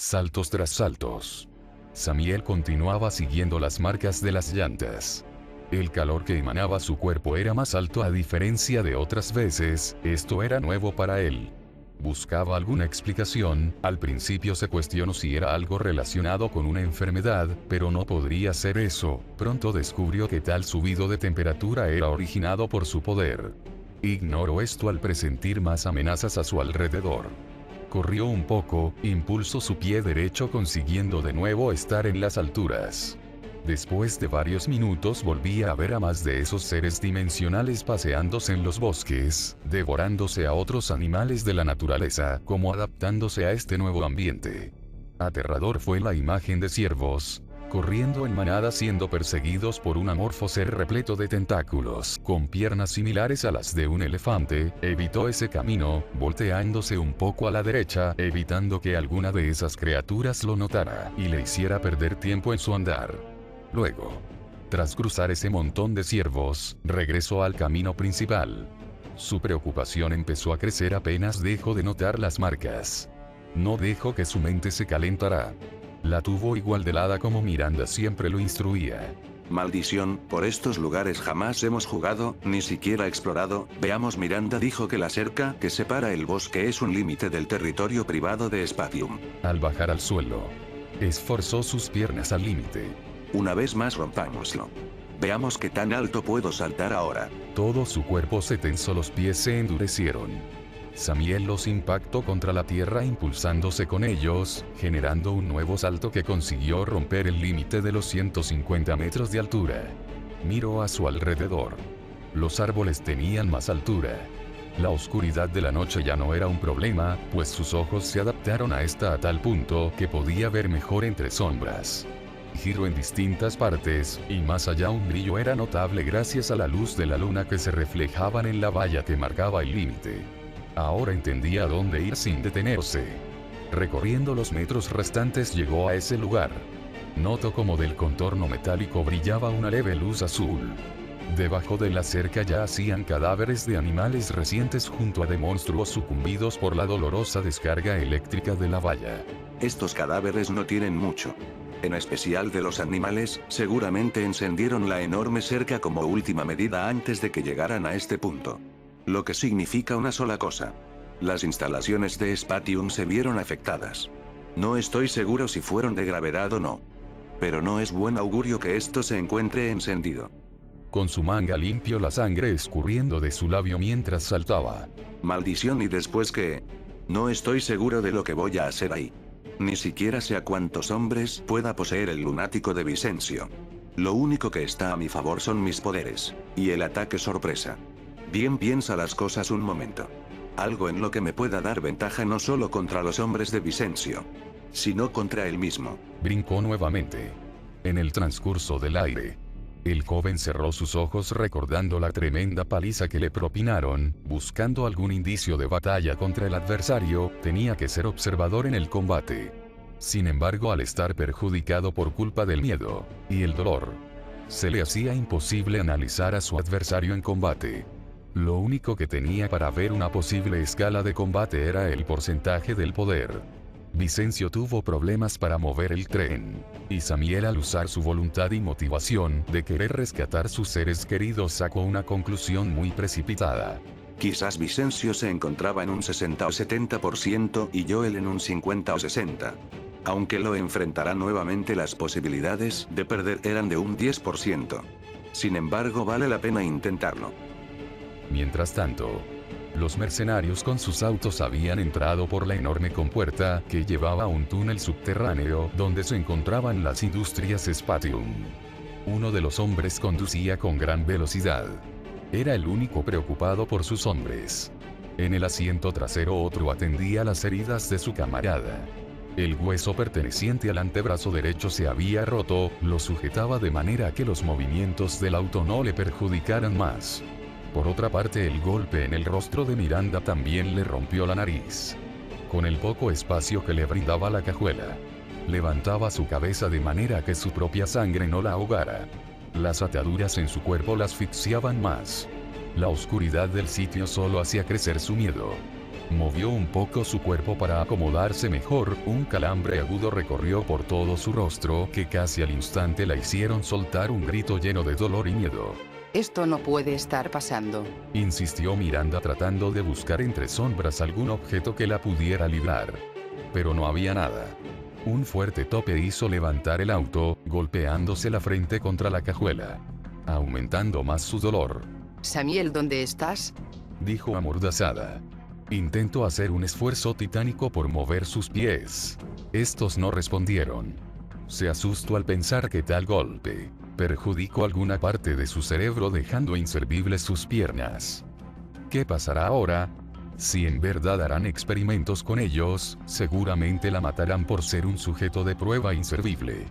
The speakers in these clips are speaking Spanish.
saltos tras saltos. Samiel continuaba siguiendo las marcas de las llantas. El calor que emanaba su cuerpo era más alto a diferencia de otras veces, esto era nuevo para él. Buscaba alguna explicación, al principio se cuestionó si era algo relacionado con una enfermedad, pero no podría ser eso, pronto descubrió que tal subido de temperatura era originado por su poder. Ignoró esto al presentir más amenazas a su alrededor. Corrió un poco, impulsó su pie derecho consiguiendo de nuevo estar en las alturas. Después de varios minutos volvía a ver a más de esos seres dimensionales paseándose en los bosques, devorándose a otros animales de la naturaleza, como adaptándose a este nuevo ambiente. Aterrador fue la imagen de ciervos, corriendo en manada siendo perseguidos por un amorfo ser repleto de tentáculos, con piernas similares a las de un elefante. Evitó ese camino, volteándose un poco a la derecha, evitando que alguna de esas criaturas lo notara, y le hiciera perder tiempo en su andar. Luego, tras cruzar ese montón de ciervos, regresó al camino principal. Su preocupación empezó a crecer apenas dejó de notar las marcas. No dejó que su mente se calentara. La tuvo igual de helada como Miranda siempre lo instruía. Maldición, por estos lugares jamás hemos jugado, ni siquiera explorado. Veamos, Miranda dijo que la cerca que separa el bosque es un límite del territorio privado de Spatium. Al bajar al suelo, esforzó sus piernas al límite. Una vez más rompámoslo. Veamos qué tan alto puedo saltar ahora. Todo su cuerpo se tensó, los pies se endurecieron. Samiel los impactó contra la tierra impulsándose con ellos, generando un nuevo salto que consiguió romper el límite de los 150 metros de altura. Miró a su alrededor. Los árboles tenían más altura. La oscuridad de la noche ya no era un problema, pues sus ojos se adaptaron a esta a tal punto que podía ver mejor entre sombras. Giró en distintas partes, y más allá un brillo era notable gracias a la luz de la luna que se reflejaban en la valla que marcaba el límite. Ahora entendía a dónde ir sin detenerse. Recorriendo los metros restantes llegó a ese lugar. Notó como del contorno metálico brillaba una leve luz azul. Debajo de la cerca yacían cadáveres de animales recientes junto a de monstruos sucumbidos por la dolorosa descarga eléctrica de la valla. Estos cadáveres no tienen mucho. En especial de los animales, seguramente encendieron la enorme cerca como última medida antes de que llegaran a este punto. Lo que significa una sola cosa. Las instalaciones de Spatium se vieron afectadas. No estoy seguro si fueron de gravedad o no. Pero no es buen augurio que esto se encuentre encendido. Con su manga limpió la sangre escurriendo de su labio mientras saltaba. Maldición, ¿y después qué? No estoy seguro de lo que voy a hacer ahí. Ni siquiera sé a cuántos hombres pueda poseer el lunático de Vicencio. Lo único que está a mi favor son mis poderes. Y el ataque sorpresa. Bien, piensa las cosas un momento. Algo en lo que me pueda dar ventaja no solo contra los hombres de Vicencio, sino contra él mismo. Brincó nuevamente. En el transcurso del aire, el joven cerró sus ojos recordando la tremenda paliza que le propinaron. Buscando algún indicio de batalla contra el adversario, tenía que ser observador en el combate. Sin embargo, al estar perjudicado por culpa del miedo y el dolor, se le hacía imposible analizar a su adversario en combate. Lo único que tenía para ver una posible escala de combate era el porcentaje del poder. Vicencio tuvo problemas para mover el tren, y Samiel, al usar su voluntad y motivación de querer rescatar sus seres queridos, sacó una conclusión muy precipitada. Quizás Vicencio se encontraba en un 60 o 70% y Joel en un 50 o 60. Aunque lo enfrentará nuevamente, las posibilidades de perder eran de un 10%. Sin embargo, vale la pena intentarlo. Mientras tanto, los mercenarios con sus autos habían entrado por la enorme compuerta que llevaba a un túnel subterráneo donde se encontraban las industrias Spatium. Uno de los hombres conducía con gran velocidad. Era el único preocupado por sus hombres. En el asiento trasero otro atendía las heridas de su camarada. El hueso perteneciente al antebrazo derecho se había roto, lo sujetaba de manera que los movimientos del auto no le perjudicaran más. Por otra parte, el golpe en el rostro de Miranda también le rompió la nariz. Con el poco espacio que le brindaba la cajuela, levantaba su cabeza de manera que su propia sangre no la ahogara. Las ataduras en su cuerpo la asfixiaban más. La oscuridad del sitio solo hacía crecer su miedo. Movió un poco su cuerpo para acomodarse mejor, un calambre agudo recorrió por todo su rostro que casi al instante la hicieron soltar un grito lleno de dolor y miedo. Esto no puede estar pasando. Insistió Miranda tratando de buscar entre sombras algún objeto que la pudiera librar. Pero no había nada. Un fuerte tope hizo levantar el auto, golpeándose la frente contra la cajuela, aumentando más su dolor. Samiel, ¿dónde estás? Dijo amordazada. Intentó hacer un esfuerzo titánico por mover sus pies. Estos no respondieron. Se asustó al pensar que tal golpe perjudicó alguna parte de su cerebro dejando inservibles sus piernas. ¿Qué pasará ahora? Si en verdad harán experimentos con ellos, seguramente la matarán por ser un sujeto de prueba inservible.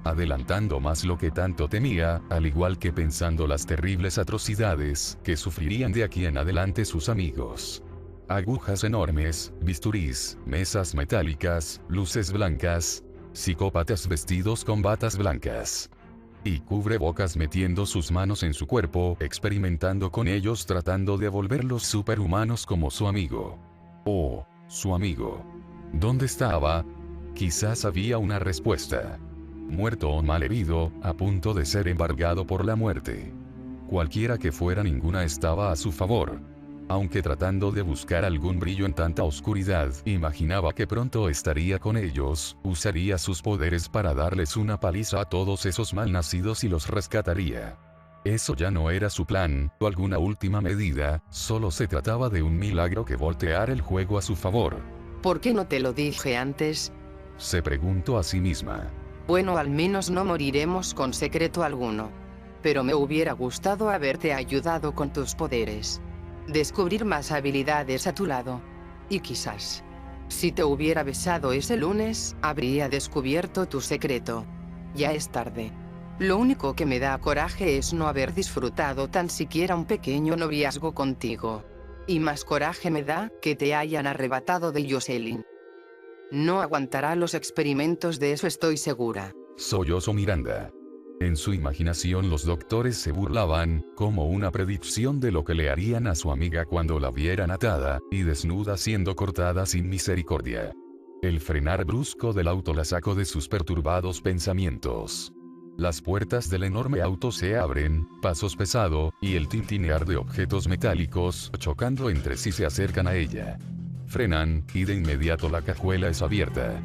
Adelantando más lo que tanto temía, al igual que pensando las terribles atrocidades que sufrirían de aquí en adelante sus amigos. Agujas enormes, bisturís, mesas metálicas, luces blancas, psicópatas vestidos con batas blancas y cubrebocas metiendo sus manos en su cuerpo, experimentando con ellos tratando de volverlos superhumanos como su amigo. Oh, su amigo. ¿Dónde estaba? Quizás había una respuesta. Muerto o malherido, a punto de ser embargado por la muerte. Cualquiera que fuera, ninguna estaba a su favor. Aunque tratando de buscar algún brillo en tanta oscuridad, imaginaba que pronto estaría con ellos, usaría sus poderes para darles una paliza a todos esos malnacidos y los rescataría. Eso ya no era su plan, o alguna última medida, solo se trataba de un milagro que volteara el juego a su favor. ¿Por qué no te lo dije antes? Se preguntó a sí misma. Bueno, al menos no moriremos con secreto alguno. Pero me hubiera gustado haberte ayudado con tus poderes. Descubrir más habilidades a tu lado. Y quizás, si te hubiera besado ese lunes, habría descubierto tu secreto. Ya es tarde. Lo único que me da coraje es no haber disfrutado tan siquiera un pequeño noviazgo contigo. Y más coraje me da que te hayan arrebatado de Jocelyn. No aguantará los experimentos, de eso estoy segura. Sollozó Miranda. En su imaginación los doctores se burlaban, como una predicción de lo que le harían a su amiga cuando la vieran atada y desnuda siendo cortada sin misericordia. El frenar brusco del auto la sacó de sus perturbados pensamientos. Las puertas del enorme auto se abren, pasos pesados, y el tintinear de objetos metálicos chocando entre sí se acercan a ella. Frenan, y de inmediato la cajuela es abierta.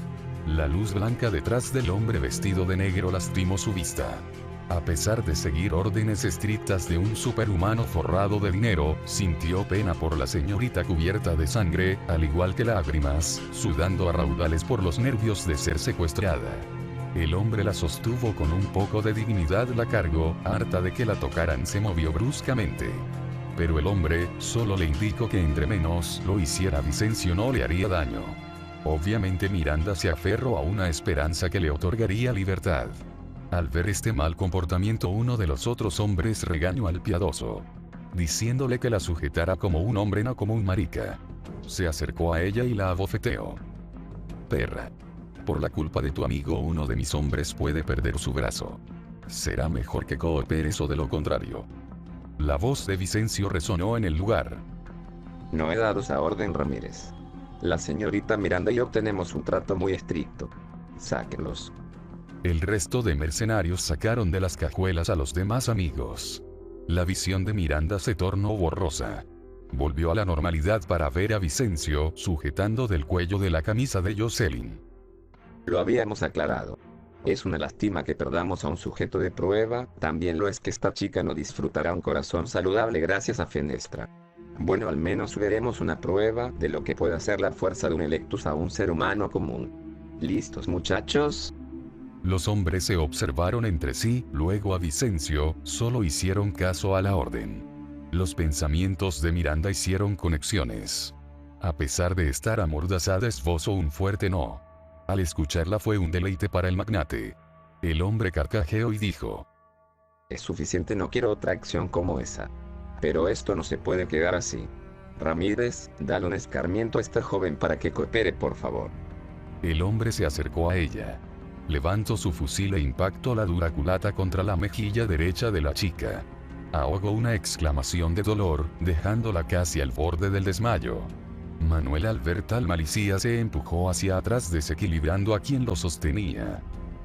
La luz blanca detrás del hombre vestido de negro lastimó su vista. A pesar de seguir órdenes estrictas de un superhumano forrado de dinero, sintió pena por la señorita cubierta de sangre, al igual que lágrimas, sudando a raudales por los nervios de ser secuestrada. El hombre la sostuvo con un poco de dignidad, la cargó, harta de que la tocaran se movió bruscamente. Pero el hombre solo le indicó que entre menos lo hiciera Vicencio no le haría daño. Obviamente Miranda se aferró a una esperanza que le otorgaría libertad. Al ver este mal comportamiento, uno de los otros hombres regañó al piadoso, diciéndole que la sujetara como un hombre, no como un marica. Se acercó a ella y la abofeteó. Perra. Por la culpa de tu amigo uno de mis hombres puede perder su brazo. Será mejor que cooperes o de lo contrario. La voz de Vicencio resonó en el lugar. No he dado esa orden, Ramírez. La señorita Miranda y yo tenemos un trato muy estricto. Sáquenlos. El resto de mercenarios sacaron de las cajuelas a los demás amigos. La visión de Miranda se tornó borrosa. Volvió a la normalidad para ver a Vicencio sujetando del cuello de la camisa de Jocelyn. Lo habíamos aclarado. Es una lástima que perdamos a un sujeto de prueba, también lo es que esta chica no disfrutará un corazón saludable gracias a Fenestra. Bueno, al menos veremos una prueba de lo que puede hacer la fuerza de un Electus a un ser humano común. ¿Listos, muchachos? Los hombres se observaron entre sí, luego a Vicencio, solo hicieron caso a la orden. Los pensamientos de Miranda hicieron conexiones. A pesar de estar amordazada, esbozó un fuerte no. Al escucharla fue un deleite para el magnate. El hombre carcajeó y dijo: Es suficiente, no quiero otra acción como esa. Pero esto no se puede quedar así. Ramírez, dale un escarmiento a esta joven para que coopere, por favor. El hombre se acercó a ella. Levantó su fusil e impactó la dura culata contra la mejilla derecha de la chica. Ahogó una exclamación de dolor, dejándola casi al borde del desmayo. Manuel, al ver tal malicia, se empujó hacia atrás, desequilibrando a quien lo sostenía.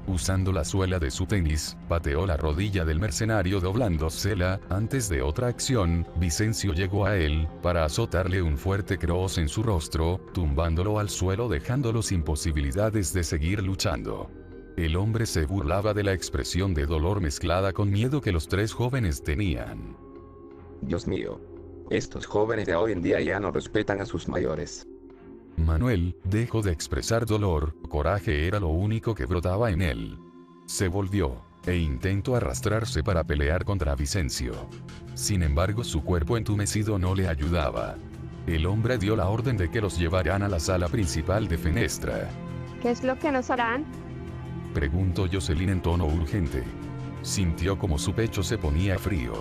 Usando la suela de su tenis, pateó la rodilla del mercenario doblándosela. Antes de otra acción, Vicencio llegó a él, para azotarle un fuerte cross en su rostro, tumbándolo al suelo, dejándolo sin posibilidades de seguir luchando. El hombre se burlaba de la expresión de dolor mezclada con miedo que los tres jóvenes tenían. Dios mío. Estos jóvenes de hoy en día ya no respetan a sus mayores. Manuel dejó de expresar dolor, coraje era lo único que brotaba en él. Se volvió, e intentó arrastrarse para pelear contra Vicencio. Sin embargo, su cuerpo entumecido no le ayudaba. El hombre dio la orden de que los llevaran a la sala principal de Fenestra. ¿Qué es lo que nos harán? Preguntó Jocelyn en tono urgente. Sintió como su pecho se ponía frío.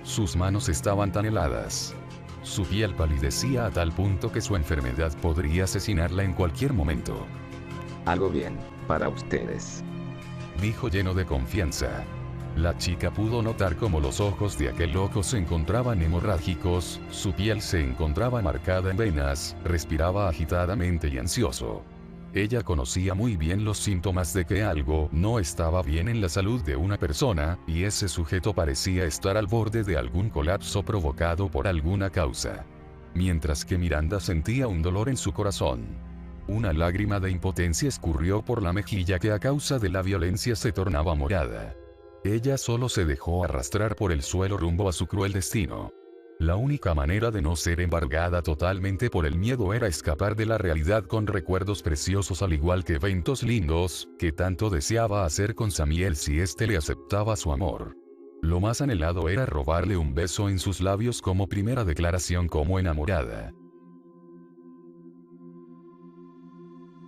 Sus manos estaban tan heladas. Su piel palidecía a tal punto que su enfermedad podría asesinarla en cualquier momento. Algo bien, para ustedes. Dijo lleno de confianza. La chica pudo notar cómo los ojos de aquel loco se encontraban hemorrágicos, su piel se encontraba marcada en venas, respiraba agitadamente y ansioso. Ella conocía muy bien los síntomas de que algo no estaba bien en la salud de una persona, y ese sujeto parecía estar al borde de algún colapso provocado por alguna causa. Mientras que Miranda sentía un dolor en su corazón. Una lágrima de impotencia escurrió por la mejilla que a causa de la violencia se tornaba morada. Ella solo se dejó arrastrar por el suelo rumbo a su cruel destino. La única manera de no ser embargada totalmente por el miedo era escapar de la realidad con recuerdos preciosos, al igual que eventos lindos, que tanto deseaba hacer con Samiel si éste le aceptaba su amor. Lo más anhelado era robarle un beso en sus labios como primera declaración como enamorada.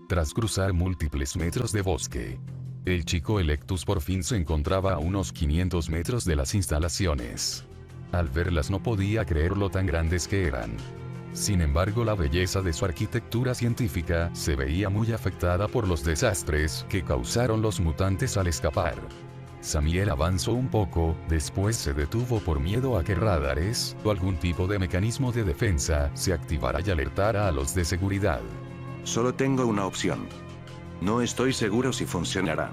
Tras cruzar múltiples metros de bosque, el chico Electus por fin se encontraba a unos 500 metros de las instalaciones. Al verlas no podía creer lo tan grandes que eran. Sin embargo, la belleza de su arquitectura científica se veía muy afectada por los desastres que causaron los mutantes al escapar. Samiel avanzó un poco, después se detuvo por miedo a que radares o algún tipo de mecanismo de defensa se activara y alertara a los de seguridad. Solo tengo una opción. No estoy seguro si funcionará.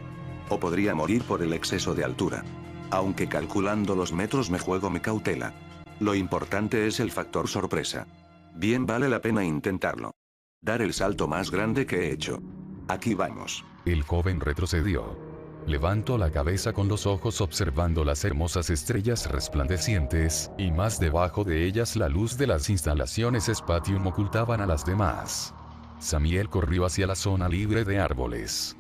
O podría morir por el exceso de altura. Aunque calculando los metros me juego mi cautela. Lo importante es el factor sorpresa. Bien, vale la pena intentarlo. Dar el salto más grande que he hecho. Aquí vamos. El joven retrocedió. Levantó la cabeza con los ojos observando las hermosas estrellas resplandecientes, y más debajo de ellas la luz de las instalaciones Spatium ocultaban a las demás. Samiel corrió hacia la zona libre de árboles.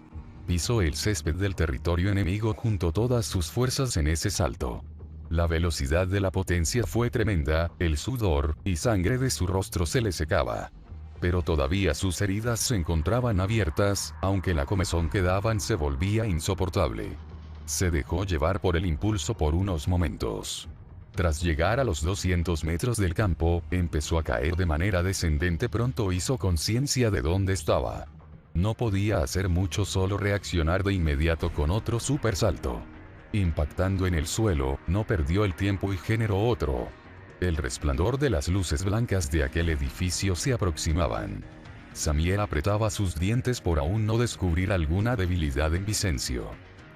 Pisó el césped del territorio enemigo junto todas sus fuerzas en ese salto. La velocidad de la potencia fue tremenda, el sudor y sangre de su rostro se le secaba. Pero todavía sus heridas se encontraban abiertas, aunque la comezón que daban se volvía insoportable. Se dejó llevar por el impulso por unos momentos. Tras llegar a los 200 metros del campo, empezó a caer de manera descendente. Pronto hizo conciencia de dónde estaba. No podía hacer mucho, solo reaccionar de inmediato con otro super salto. Impactando en el suelo, no perdió el tiempo y generó otro. El resplandor de las luces blancas de aquel edificio se aproximaban. Samiel apretaba sus dientes por aún no descubrir alguna debilidad en Vicencio.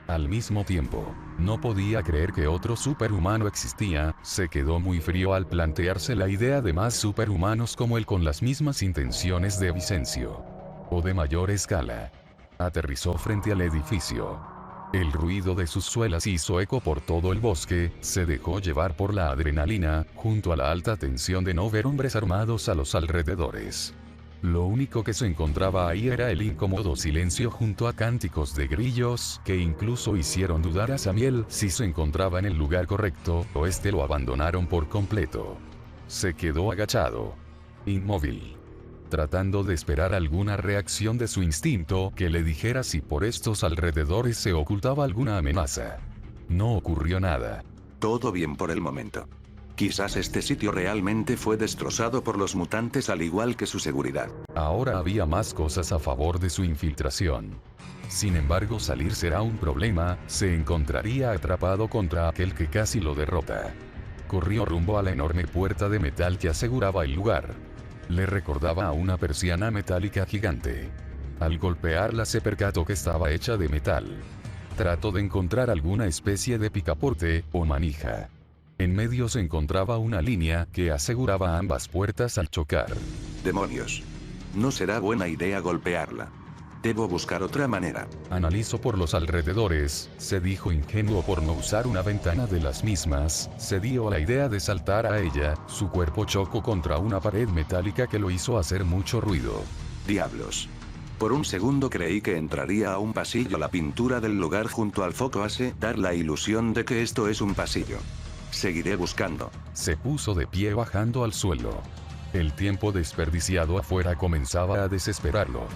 Al mismo tiempo, no podía creer que otro superhumano existía, se quedó muy frío al plantearse la idea de más superhumanos como él con las mismas intenciones de Vicencio. O de mayor escala. Aterrizó frente al edificio. El ruido de sus suelas hizo eco por todo el bosque, se dejó llevar por la adrenalina, junto a la alta tensión de no ver hombres armados a los alrededores. Lo único que se encontraba ahí era el incómodo silencio junto a cánticos de grillos, que incluso hicieron dudar a Samiel si se encontraba en el lugar correcto, o lo abandonaron por completo. Se quedó agachado. Inmóvil. Tratando de esperar alguna reacción de su instinto que le dijera si por estos alrededores se ocultaba alguna amenaza. No ocurrió nada. Todo bien por el momento. Quizás este sitio realmente fue destrozado por los mutantes al igual que su seguridad. Ahora había más cosas a favor de su infiltración. Sin embargo, salir será un problema, se encontraría atrapado contra aquel que casi lo derrota. Corrió rumbo a la enorme puerta de metal que aseguraba el lugar. Le recordaba a una persiana metálica gigante. Al golpearla se percató que estaba hecha de metal. Trató de encontrar alguna especie de picaporte o manija. En medio se encontraba una línea que aseguraba ambas puertas al chocar. Demonios. No será buena idea golpearla. Debo buscar otra manera. Analizó por los alrededores, se dijo ingenuo por no usar una ventana de las mismas, se dio a la idea de saltar a ella, su cuerpo chocó contra una pared metálica que lo hizo hacer mucho ruido. Diablos. Por un segundo creí que entraría a un pasillo. La pintura del lugar junto al foco hace dar la ilusión de que esto es un pasillo. Seguiré buscando. Se puso de pie bajando al suelo. El tiempo desperdiciado afuera comenzaba a desesperarlo.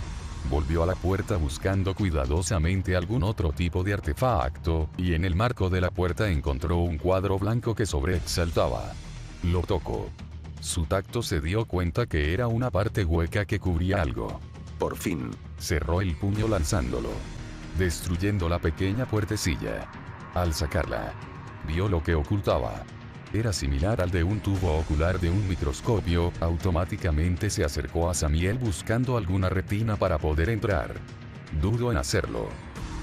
Volvió a la puerta buscando cuidadosamente algún otro tipo de artefacto, y en el marco de la puerta encontró un cuadro blanco que sobresaltaba. Lo tocó. Su tacto se dio cuenta que era una parte hueca que cubría algo. Por fin. Cerró el puño lanzándolo, destruyendo la pequeña puertecilla. Al sacarla, vio lo que ocultaba. Era similar al de un tubo ocular de un microscopio. Automáticamente se acercó a Samiel buscando alguna retina para poder entrar. Dudó en hacerlo.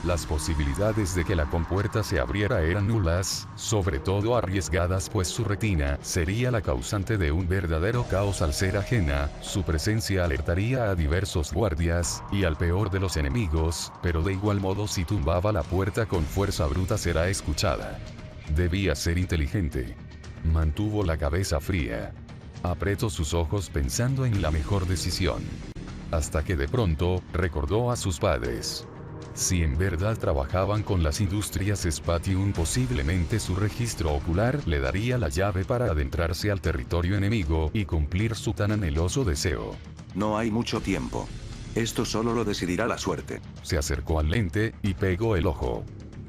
Las posibilidades de que la compuerta se abriera eran nulas, sobre todo arriesgadas, pues su retina sería la causante de un verdadero caos al ser ajena. Su presencia alertaría a diversos guardias, y al peor de los enemigos, pero de igual modo si tumbaba la puerta con fuerza bruta será escuchada. Debía ser inteligente. Mantuvo la cabeza fría. Apretó sus ojos pensando en la mejor decisión. Hasta que de pronto, recordó a sus padres. Si en verdad trabajaban con las industrias Spatium, posiblemente su registro ocular le daría la llave para adentrarse al territorio enemigo y cumplir su tan anheloso deseo. No hay mucho tiempo. Esto solo lo decidirá la suerte. Se acercó al lente y pegó el ojo.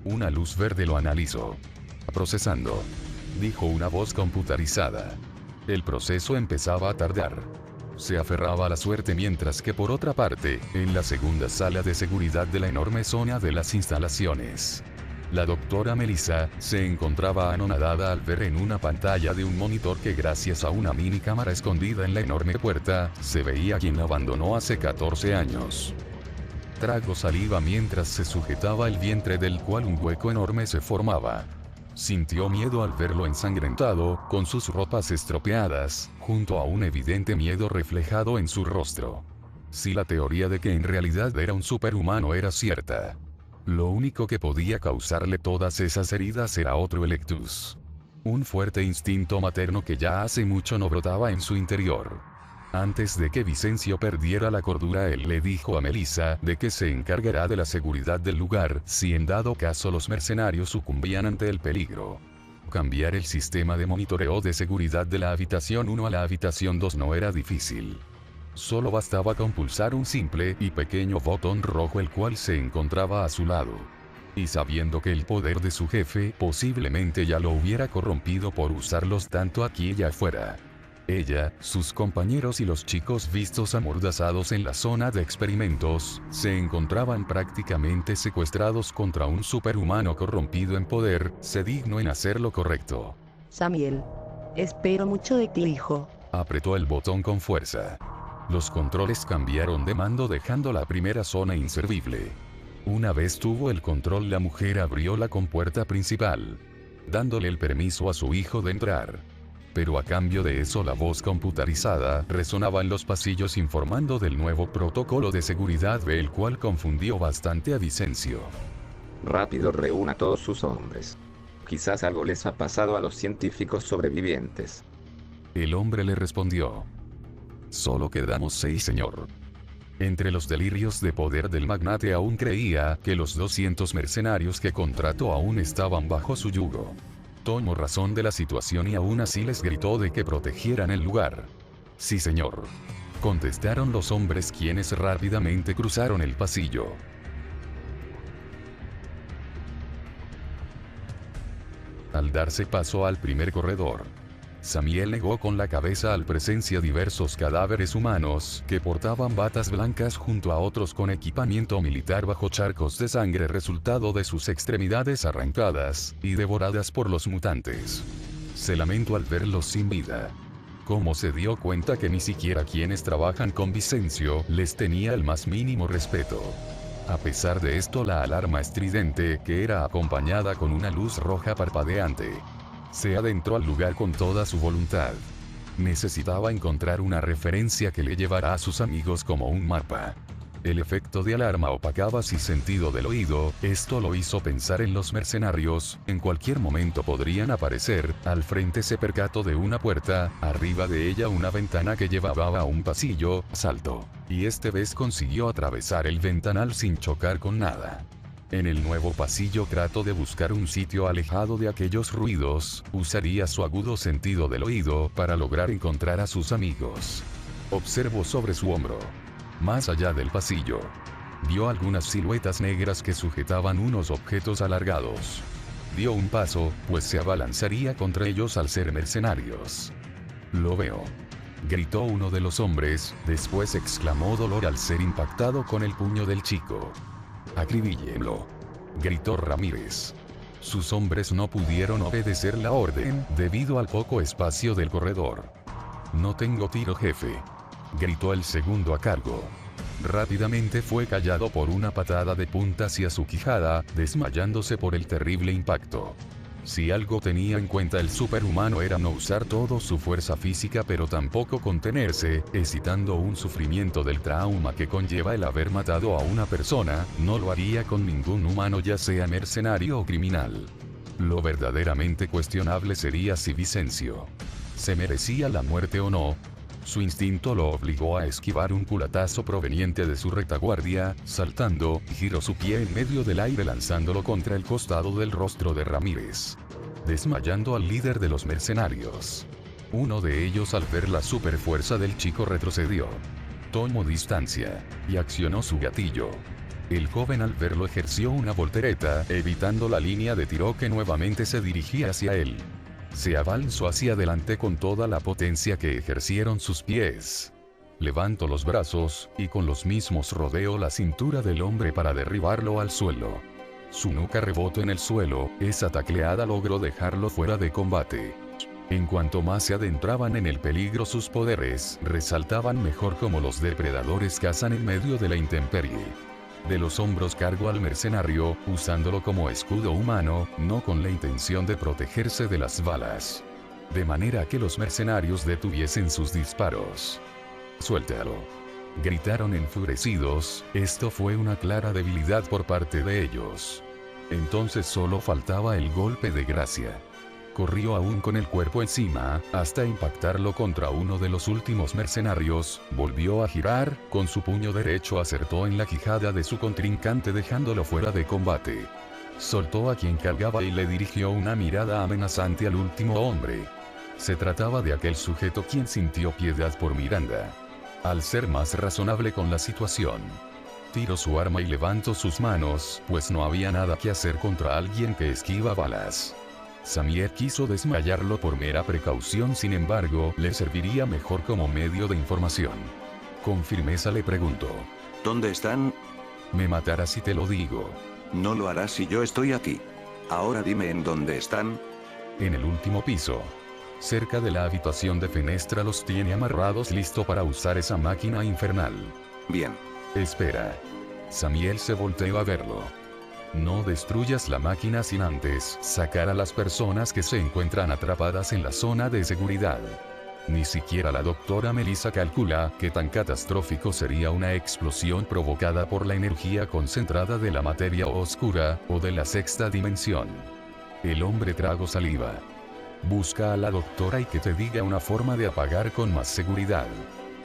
Una luz verde lo analizó. Procesando, dijo una voz computarizada. El proceso empezaba a tardar. Se aferraba a la suerte mientras que por otra parte, en la segunda sala de seguridad de la enorme zona de las instalaciones, la doctora Melissa se encontraba anonadada al ver en una pantalla de un monitor que gracias a una mini cámara escondida en la enorme puerta, se veía quien la abandonó hace 14 años. Tragó saliva mientras se sujetaba el vientre del cual un hueco enorme se formaba. Sintió miedo al verlo ensangrentado, con sus ropas estropeadas, junto a un evidente miedo reflejado en su rostro. Si la teoría de que en realidad era un superhumano era cierta, lo único que podía causarle todas esas heridas era otro Electus. Un fuerte instinto materno que ya hace mucho no brotaba en su interior. Antes de que Vicencio perdiera la cordura, él le dijo a Melissa de que se encargará de la seguridad del lugar si en dado caso los mercenarios sucumbían ante el peligro. Cambiar el sistema de monitoreo de seguridad de la habitación 1 a la habitación 2 no era difícil. Solo bastaba con pulsar un simple y pequeño botón rojo el cual se encontraba a su lado. Y sabiendo que el poder de su jefe posiblemente ya lo hubiera corrompido por usarlos tanto aquí y afuera. Ella, sus compañeros y los chicos vistos amordazados en la zona de experimentos, se encontraban prácticamente secuestrados contra un superhumano corrompido en poder, se dignó en hacer lo correcto. Samiel. Espero mucho de ti, hijo. Apretó el botón con fuerza. Los controles cambiaron de mando dejando la primera zona inservible. Una vez tuvo el control, la mujer abrió la compuerta principal, dándole el permiso a su hijo de entrar. Pero a cambio de eso la voz computarizada resonaba en los pasillos informando del nuevo protocolo de seguridad, el cual confundió bastante a Vicencio. Rápido, reúna a todos sus hombres. Quizás algo les ha pasado a los científicos sobrevivientes. El hombre le respondió. Solo quedamos 6, señor. Entre los delirios de poder del magnate aún creía que los 200 mercenarios que contrató aún estaban bajo su yugo. Tomó razón de la situación y aún así les gritó de que protegieran el lugar. Sí, señor. Contestaron los hombres, quienes rápidamente cruzaron el pasillo. Al darse paso al primer corredor, Samiel negó con la cabeza al presencia diversos cadáveres humanos que portaban batas blancas junto a otros con equipamiento militar bajo charcos de sangre resultado de sus extremidades arrancadas y devoradas por los mutantes. Se lamentó al verlos sin vida. Como se dio cuenta que ni siquiera quienes trabajan con Vicencio les tenía el más mínimo respeto. A pesar de esto, la alarma estridente, que era acompañada con una luz roja parpadeante, se adentró al lugar con toda su voluntad. Necesitaba encontrar una referencia que le llevara a sus amigos como un mapa. El efecto de alarma opacaba su sentido del oído, esto lo hizo pensar en los mercenarios, en cualquier momento podrían aparecer. Al frente se percató de una puerta, arriba de ella una ventana que llevaba a un pasillo, saltó. Y esta vez consiguió atravesar el ventanal sin chocar con nada. En el nuevo pasillo trató de buscar un sitio alejado de aquellos ruidos, usaría su agudo sentido del oído para lograr encontrar a sus amigos. Observó sobre su hombro. Más allá del pasillo, vio algunas siluetas negras que sujetaban unos objetos alargados. Dio un paso, pues se abalanzaría contra ellos al ser mercenarios. «Lo veo», gritó uno de los hombres, después exclamó dolor al ser impactado con el puño del chico. «Acribíllenlo», gritó Ramírez. Sus hombres no pudieron obedecer la orden, debido al poco espacio del corredor. «No tengo tiro, jefe», gritó el segundo a cargo. Rápidamente fue callado por una patada de punta hacia su quijada, desmayándose por el terrible impacto. Si algo tenía en cuenta el superhumano era no usar toda su fuerza física, pero tampoco contenerse, excitando un sufrimiento del trauma que conlleva el haber matado a una persona. No lo haría con ningún humano, ya sea mercenario o criminal. Lo verdaderamente cuestionable sería si Vicencio se merecía la muerte o no. Su instinto lo obligó a esquivar un culatazo proveniente de su retaguardia, saltando, giró su pie en medio del aire lanzándolo contra el costado del rostro de Ramírez, desmayando al líder de los mercenarios. Uno de ellos, al ver la superfuerza del chico, retrocedió, tomó distancia y accionó su gatillo. El joven, al verlo, ejerció una voltereta, evitando la línea de tiro que nuevamente se dirigía hacia él. Se avanzó hacia adelante con toda la potencia que ejercieron sus pies. Levantó los brazos, y con los mismos rodeó la cintura del hombre para derribarlo al suelo. Su nuca rebotó en el suelo, esa tacleada logró dejarlo fuera de combate. En cuanto más se adentraban en el peligro, sus poderes resaltaban mejor, como los depredadores cazan en medio de la intemperie. De los hombros cargó al mercenario, usándolo como escudo humano, no con la intención de protegerse de las balas. De manera que los mercenarios detuviesen sus disparos. «Suéltalo», gritaron enfurecidos. Esto fue una clara debilidad por parte de ellos. Entonces solo faltaba el golpe de gracia. Corrió aún con el cuerpo encima, hasta impactarlo contra uno de los últimos mercenarios, volvió a girar, con su puño derecho acertó en la quijada de su contrincante dejándolo fuera de combate. Soltó a quien cargaba y le dirigió una mirada amenazante al último hombre. Se trataba de aquel sujeto quien sintió piedad por Miranda. Al ser más razonable con la situación, tiró su arma y levantó sus manos, pues no había nada que hacer contra alguien que esquiva balas. Samier quiso desmayarlo por mera precaución, sin embargo, le serviría mejor como medio de información. Con firmeza le preguntó: ¿Dónde están? «Me matarás si te lo digo». No lo harás si yo estoy aquí. Ahora dime en dónde están. En el último piso. Cerca de la habitación de Fenestra, los tiene amarrados, listo para usar esa máquina infernal. Bien. Espera. Samiel se volteó a verlo. No destruyas la máquina sin antes sacar a las personas que se encuentran atrapadas en la zona de seguridad. Ni siquiera la doctora Melissa calcula qué tan catastrófico sería una explosión provocada por la energía concentrada de la materia oscura, o de la sexta dimensión. El hombre tragó saliva. Busca a la doctora y que te diga una forma de apagar con más seguridad.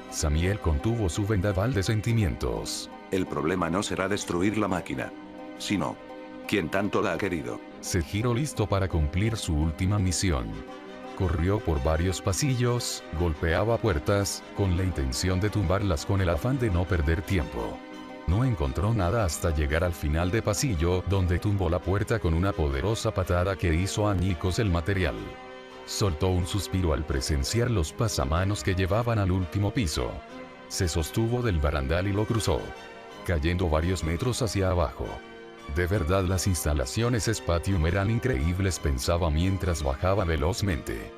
Samiel contuvo su vendaval de sentimientos. El problema no será destruir la máquina, sino quien tanto la ha querido. Se giró listo para cumplir su última misión. Corrió por varios pasillos, golpeaba puertas, con la intención de tumbarlas con el afán de no perder tiempo. No encontró nada hasta llegar al final de pasillo, donde tumbó la puerta con una poderosa patada que hizo añicos el material. Soltó un suspiro al presenciar los pasamanos que llevaban al último piso. Se sostuvo del barandal y lo cruzó, cayendo varios metros hacia abajo. De verdad, las instalaciones Spatium eran increíbles, pensaba mientras bajaba velozmente.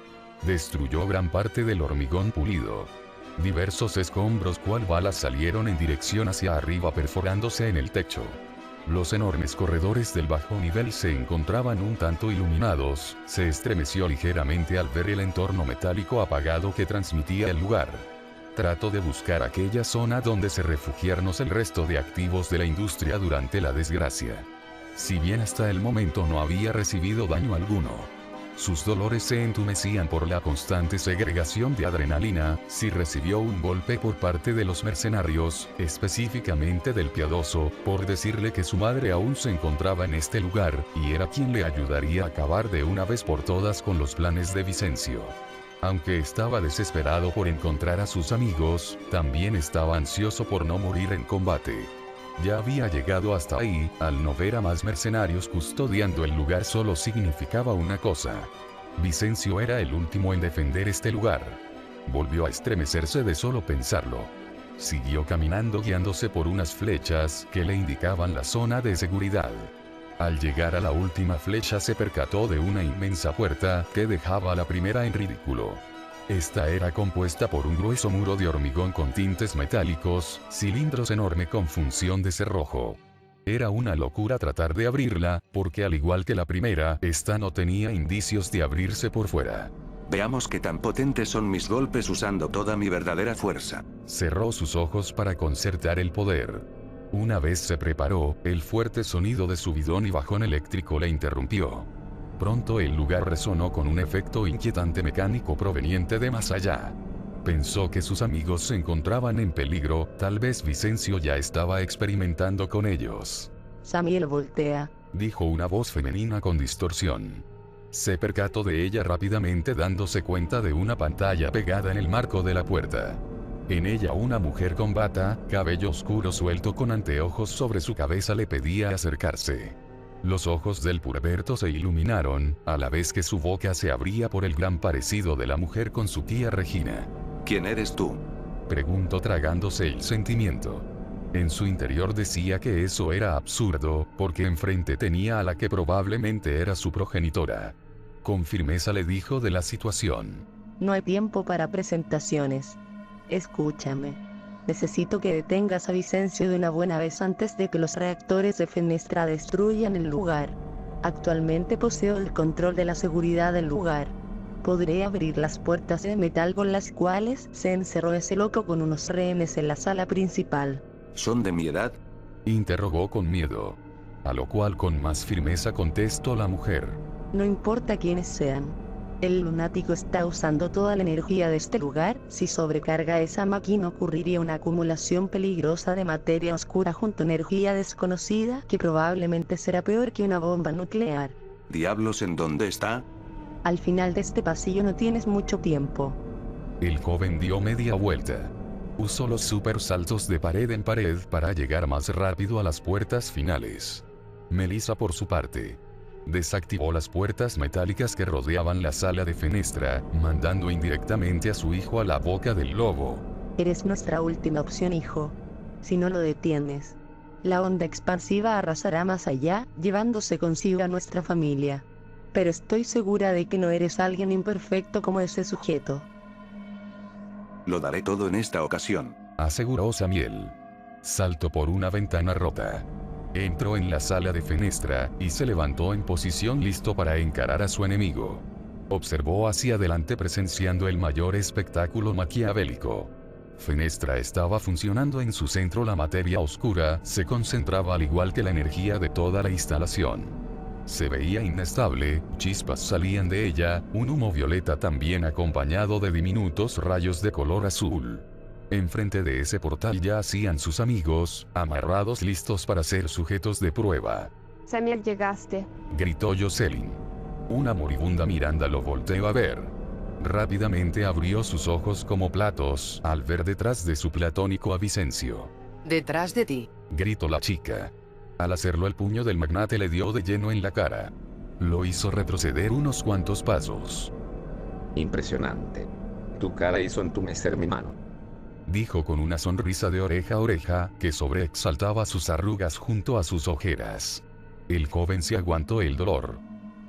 Destruyó gran parte del hormigón pulido. Diversos escombros cual balas salieron en dirección hacia arriba perforándose en el techo. Los enormes corredores del bajo nivel se encontraban un tanto iluminados, se estremeció ligeramente al ver el entorno metálico apagado que transmitía el lugar. Trato de buscar aquella zona donde se refugiaron el resto de activos de la industria durante la desgracia. Si bien hasta el momento no había recibido daño alguno, sus dolores se entumecían por la constante segregación de adrenalina, si recibió un golpe por parte de los mercenarios, específicamente del piadoso, por decirle que su madre aún se encontraba en este lugar, y era quien le ayudaría a acabar de una vez por todas con los planes de Vicencio. Aunque estaba desesperado por encontrar a sus amigos, también estaba ansioso por no morir en combate. Ya había llegado hasta ahí, al no ver a más mercenarios custodiando el lugar solo significaba una cosa. Vicencio era el último en defender este lugar. Volvió a estremecerse de solo pensarlo. Siguió caminando guiándose por unas flechas que le indicaban la zona de seguridad. Al llegar a la última flecha se percató de una inmensa puerta que dejaba a la primera en ridículo. Esta era compuesta por un grueso muro de hormigón con tintes metálicos, cilindros enorme con función de cerrojo. Era una locura tratar de abrirla, porque al igual que la primera, esta no tenía indicios de abrirse por fuera. Veamos qué tan potentes son mis golpes usando toda mi verdadera fuerza. Cerró sus ojos para concertar el poder. Una vez se preparó, el fuerte sonido de su bidón y bajón eléctrico le interrumpió. Pronto el lugar resonó con un efecto inquietante mecánico proveniente de más allá. Pensó que sus amigos se encontraban en peligro, tal vez Vicencio ya estaba experimentando con ellos. Samiel voltea. Dijo una voz femenina con distorsión. Se percató de ella rápidamente dándose cuenta de una pantalla pegada en el marco de la puerta. En ella una mujer con bata, cabello oscuro suelto con anteojos sobre su cabeza le pedía acercarse. Los ojos del puberto se iluminaron, a la vez que su boca se abría por el gran parecido de la mujer con su tía Regina. ¿Quién eres tú? Preguntó tragándose el sentimiento. En su interior decía que eso era absurdo, porque enfrente tenía a la que probablemente era su progenitora. Con firmeza le dijo de la situación. No hay tiempo para presentaciones. Escúchame. Necesito que detengas a Vicencio de una buena vez antes de que los reactores de Fenestra destruyan el lugar. Actualmente poseo el control de la seguridad del lugar. Podré abrir las puertas de metal con las cuales se encerró ese loco con unos rehenes en la sala principal. ¿Son de mi edad? Interrogó con miedo. A lo cual con más firmeza contestó la mujer. No importa quiénes sean. El lunático está usando toda la energía de este lugar. Si sobrecarga esa máquina ocurriría una acumulación peligrosa de materia oscura junto a energía desconocida que probablemente será peor que una bomba nuclear. ¿Diablos en dónde está? Al final de este pasillo no tienes mucho tiempo. El joven dio media vuelta. Usó los super saltos de pared en pared para llegar más rápido a las puertas finales. Melissa por su parte desactivó las puertas metálicas que rodeaban la sala de Fenestra, mandando indirectamente a su hijo a la boca del lobo. Eres nuestra última opción, hijo. Si no lo detienes, la onda expansiva arrasará más allá, llevándose consigo a nuestra familia. Pero estoy segura de que no eres alguien imperfecto como ese sujeto. Lo daré todo en esta ocasión, aseguró Samiel. Saltó por una ventana rota. Entró en la sala de Fenestra, y se levantó en posición listo para encarar a su enemigo. Observó hacia adelante presenciando el mayor espectáculo maquiavélico. Fenestra estaba funcionando en su centro, la materia oscura se concentraba al igual que la energía de toda la instalación. Se veía inestable, chispas salían de ella, un humo violeta también acompañado de diminutos rayos de color azul. Enfrente de ese portal yacían sus amigos, amarrados listos para ser sujetos de prueba. Samiel, llegaste. Gritó Jocelyn. Una moribunda Miranda lo volteó a ver. Rápidamente abrió sus ojos como platos al ver detrás de su platónico a Vicencio. Detrás de ti. Gritó la chica. Al hacerlo el puño del magnate le dio de lleno en la cara. Lo hizo retroceder unos cuantos pasos. Impresionante. Tu cara hizo entumecer mi mano. Dijo con una sonrisa de oreja a oreja que sobreexaltaba sus arrugas junto a sus ojeras. El joven se aguantó el dolor.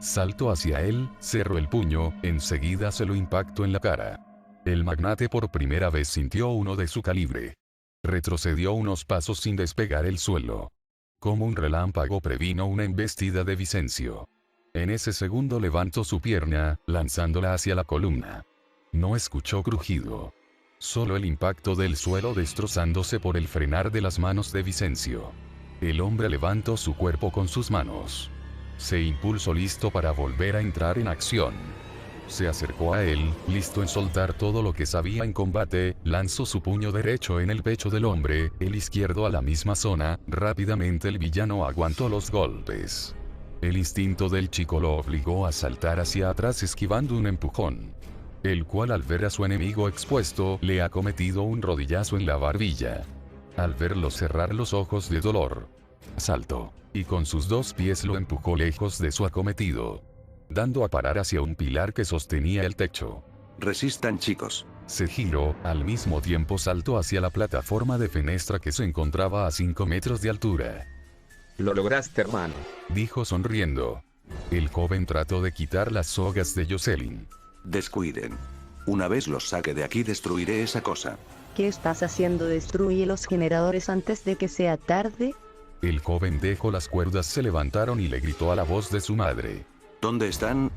Saltó hacia él, cerró el puño, enseguida se lo impactó en la cara. El magnate por primera vez sintió uno de su calibre. Retrocedió unos pasos sin despegar el suelo. Como un relámpago previno una embestida de Vicencio. En ese segundo levantó su pierna, lanzándola hacia la columna. No escuchó crujido. Solo el impacto del suelo destrozándose por el frenar de las manos de Vicencio. El hombre levantó su cuerpo con sus manos. Se impulsó listo para volver a entrar en acción. Se acercó a él, listo en soltar todo lo que sabía en combate, lanzó su puño derecho en el pecho del hombre, el izquierdo a la misma zona, rápidamente el villano aguantó los golpes. El instinto del chico lo obligó a saltar hacia atrás esquivando un empujón. El cual al ver a su enemigo expuesto, le ha cometido un rodillazo en la barbilla. Al verlo cerrar los ojos de dolor, saltó, y con sus dos pies lo empujó lejos de su acometido, dando a parar hacia un pilar que sostenía el techo. Resistan, chicos. Se giró, al mismo tiempo saltó hacia la plataforma de fenestra que se encontraba a 5 metros de altura. Lo lograste, hermano, dijo sonriendo. El joven trató de quitar las sogas de Jocelyn. Descuiden. Una vez los saque de aquí destruiré esa cosa. ¿Qué estás haciendo? Destruye los generadores antes de que sea tarde. El joven dejó las cuerdas, se levantaron y le gritó a la voz de su madre. ¿Dónde están?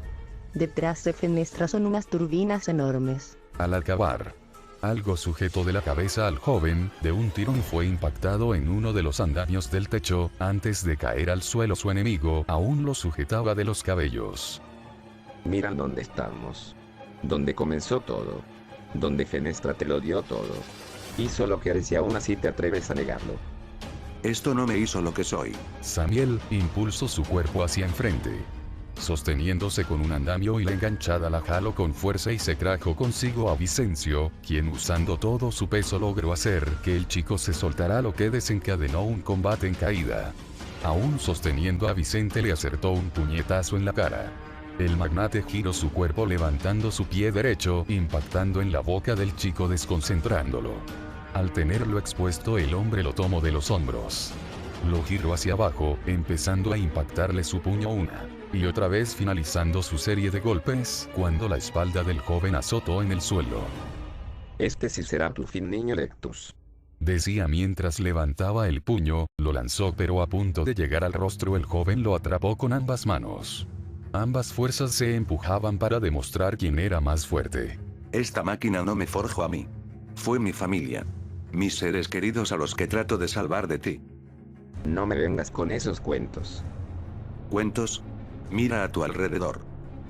Detrás de Fenestra son unas turbinas enormes. Al acabar, algo sujetó de la cabeza al joven, de un tirón fue impactado en uno de los andamios del techo, antes de caer al suelo su enemigo aún lo sujetaba de los cabellos. Mira dónde estamos. Donde comenzó todo. Donde Fenestra te lo dio todo. Hizo lo que eres y aún así te atreves a negarlo. Esto no me hizo lo que soy. Samiel impulsó su cuerpo hacia enfrente. Sosteniéndose con un andamio y la enganchada la jaló con fuerza y se trajo consigo a Vicencio, quien usando todo su peso logró hacer que el chico se soltara, lo que desencadenó un combate en caída. Aún sosteniendo a Vicente le acertó un puñetazo en la cara. El magnate giró su cuerpo levantando su pie derecho, impactando en la boca del chico desconcentrándolo. Al tenerlo expuesto el hombre lo tomó de los hombros. Lo giró hacia abajo, empezando a impactarle su puño una y otra vez, finalizando su serie de golpes, cuando la espalda del joven azotó en el suelo. Este sí será tu fin, niño Lectus, decía mientras levantaba el puño, lo lanzó pero a punto de llegar al rostro el joven lo atrapó con ambas manos. Ambas fuerzas se empujaban para demostrar quién era más fuerte. Esta máquina no me forjó a mí. Fue mi familia. Mis seres queridos a los que trato de salvar de ti. No me vengas con esos cuentos. ¿Cuentos? Mira a tu alrededor.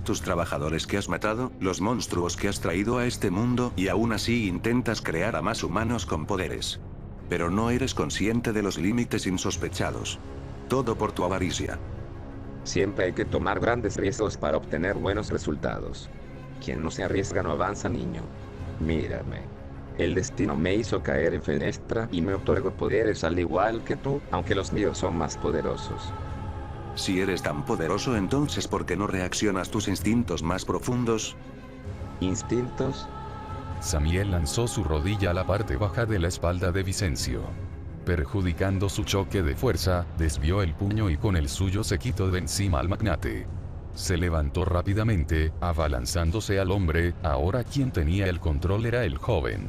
Tus trabajadores que has matado, los monstruos que has traído a este mundo, y aún así intentas crear a más humanos con poderes. Pero no eres consciente de los límites insospechados. Todo por tu avaricia. Siempre hay que tomar grandes riesgos para obtener buenos resultados. Quien no se arriesga no avanza, niño. Mírame. El destino me hizo caer en Fenestra y me otorgó poderes al igual que tú, aunque los míos son más poderosos. Si eres tan poderoso, entonces ¿por qué no reaccionas tus instintos más profundos? ¿Instintos? Samiel lanzó su rodilla a la parte baja de la espalda de Vicencio. Perjudicando su choque de fuerza, desvió el puño y con el suyo se quitó de encima al magnate. Se levantó rápidamente, abalanzándose al hombre, ahora quien tenía el control era el joven.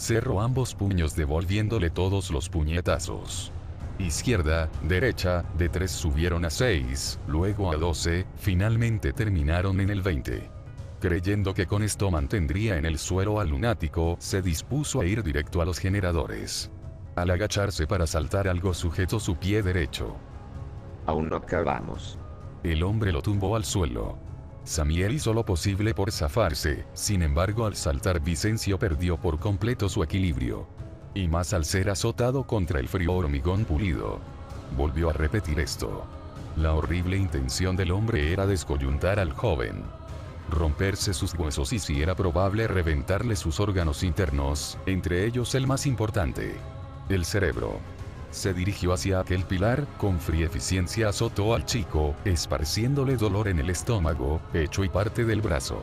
Cerró ambos puños devolviéndole todos los puñetazos. Izquierda, derecha, de 3 subieron a 6, luego a 12, finalmente terminaron en el 20. Creyendo que con esto mantendría en el suelo al lunático, se dispuso a ir directo a los generadores. Al agacharse para saltar algo sujetó su pie derecho. Aún no acabamos. El hombre lo tumbó al suelo. Samiel hizo lo posible por zafarse, sin embargo al saltar Vicencio perdió por completo su equilibrio. Y más al ser azotado contra el frío hormigón pulido. Volvió a repetir esto. La horrible intención del hombre era descoyuntar al joven. Romperse sus huesos y si era probable reventarle sus órganos internos, entre ellos el más importante, el cerebro. Se dirigió hacia aquel pilar, con fría eficiencia azotó al chico, esparciéndole dolor en el estómago, pecho y parte del brazo.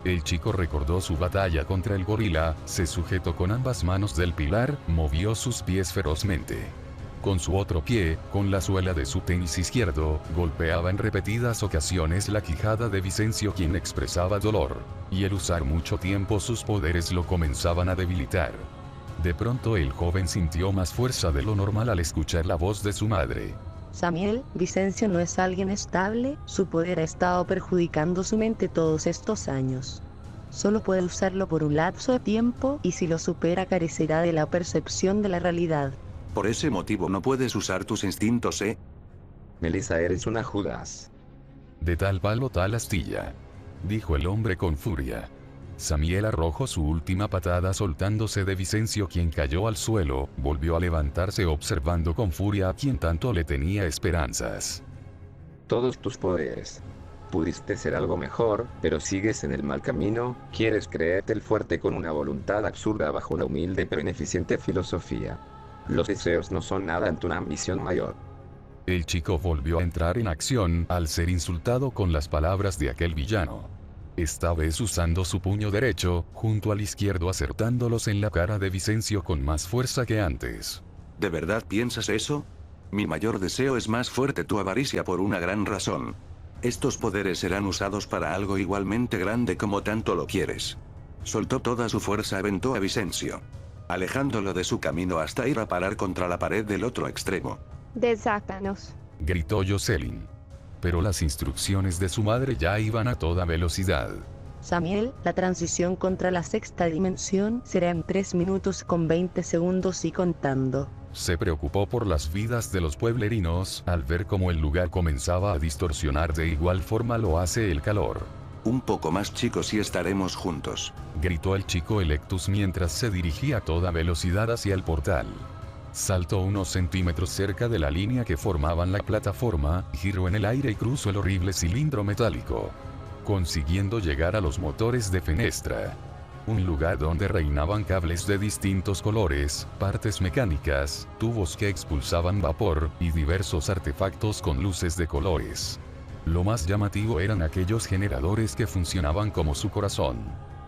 El chico recordó su batalla contra el gorila, se sujetó con ambas manos del pilar, movió sus pies ferozmente. Con su otro pie, con la suela de su tenis izquierdo, golpeaba en repetidas ocasiones la quijada de Vicencio, quien expresaba dolor. Y el usar mucho tiempo sus poderes lo comenzaban a debilitar. De pronto el joven sintió más fuerza de lo normal al escuchar la voz de su madre. Samiel, Vicencio no es alguien estable, su poder ha estado perjudicando su mente todos estos años. Solo puede usarlo por un lapso de tiempo y si lo supera carecerá de la percepción de la realidad. Por ese motivo no puedes usar tus instintos, ¿eh? Melissa, eres una Judas. De tal palo tal astilla, dijo el hombre con furia. Samiel arrojó su última patada soltándose de Vicencio, quien cayó al suelo, volvió a levantarse observando con furia a quien tanto le tenía esperanzas. Todos tus poderes. Pudiste ser algo mejor, pero sigues en el mal camino, quieres creerte el fuerte con una voluntad absurda bajo una humilde pero ineficiente filosofía. Los deseos no son nada ante una ambición mayor. El chico volvió a entrar en acción al ser insultado con las palabras de aquel villano. Esta vez usando su puño derecho, junto al izquierdo, acertándolos en la cara de Vicencio con más fuerza que antes. ¿De verdad piensas eso? Mi mayor deseo es más fuerte tu avaricia por una gran razón. Estos poderes serán usados para algo igualmente grande como tanto lo quieres. Soltó toda su fuerza, aventó a Vicencio, alejándolo de su camino hasta ir a parar contra la pared del otro extremo. Desátanos. Gritó Jocelyn. Pero las instrucciones de su madre ya iban a toda velocidad. Samiel, la transición contra la sexta dimensión será en 3 minutos con 20 segundos y contando. Se preocupó por las vidas de los pueblerinos al ver cómo el lugar comenzaba a distorsionar. De igual forma lo hace el calor. Un poco más, chicos, y estaremos juntos. Gritó el chico Electus mientras se dirigía a toda velocidad hacia el portal. Saltó unos centímetros cerca de la línea que formaban la plataforma, giró en el aire y cruzó el horrible cilindro metálico, consiguiendo llegar a los motores de Fenestra. Un lugar donde reinaban cables de distintos colores, partes mecánicas, tubos que expulsaban vapor, y diversos artefactos con luces de colores. Lo más llamativo eran aquellos generadores que funcionaban como su corazón.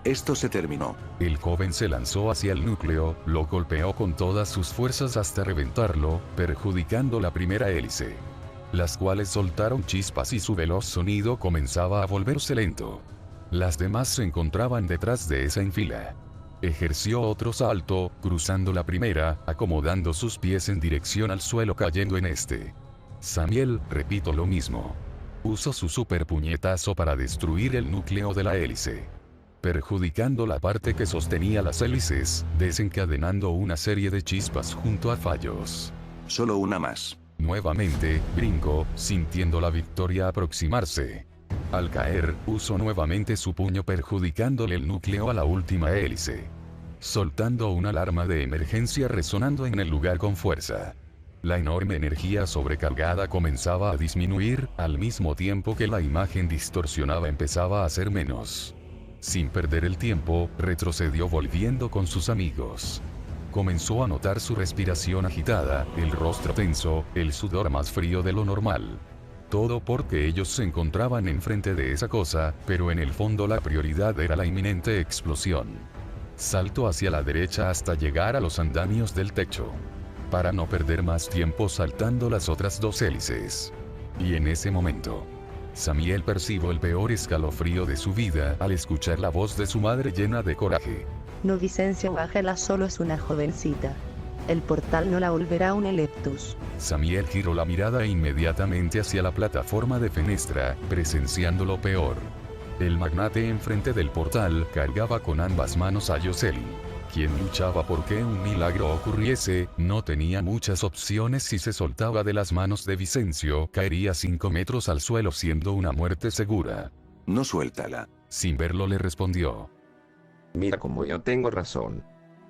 Esto se terminó. El joven se lanzó hacia el núcleo, lo golpeó con todas sus fuerzas hasta reventarlo, perjudicando la primera hélice, las cuales soltaron chispas y su veloz sonido comenzaba a volverse lento. Las demás se encontraban detrás de esa en fila. Ejerció otro salto, cruzando la primera, acomodando sus pies en dirección al suelo, cayendo en este. Samiel, repito lo mismo. Usó su super puñetazo para destruir el núcleo de la hélice, perjudicando la parte que sostenía las hélices, desencadenando una serie de chispas junto a fallos. Solo una más. Nuevamente, brincó, sintiendo la victoria aproximarse. Al caer, usó nuevamente su puño perjudicándole el núcleo a la última hélice, soltando una alarma de emergencia resonando en el lugar con fuerza. La enorme energía sobrecargada comenzaba a disminuir, al mismo tiempo que la imagen distorsionada empezaba a ser menos. Sin perder el tiempo, retrocedió volviendo con sus amigos. Comenzó a notar su respiración agitada, el rostro tenso, el sudor más frío de lo normal. Todo porque ellos se encontraban enfrente de esa cosa, pero en el fondo la prioridad era la inminente explosión. Saltó hacia la derecha hasta llegar a los andamios del techo, para no perder más tiempo saltando las otras dos hélices. Y en ese momento, Samiel percibió el peor escalofrío de su vida al escuchar la voz de su madre llena de coraje. No, Vicencio, bájala, solo es una jovencita. El portal no la volverá un Electus. Samiel giró la mirada inmediatamente hacia la plataforma de Fenestra, presenciando lo peor. El magnate enfrente del portal cargaba con ambas manos a Jocelyn, quien luchaba por que un milagro ocurriese. No tenía muchas opciones. Si se soltaba de las manos de Vicencio, caería 5 metros al suelo, siendo una muerte segura. No, suéltala. Sin verlo le respondió. Mira como yo tengo razón.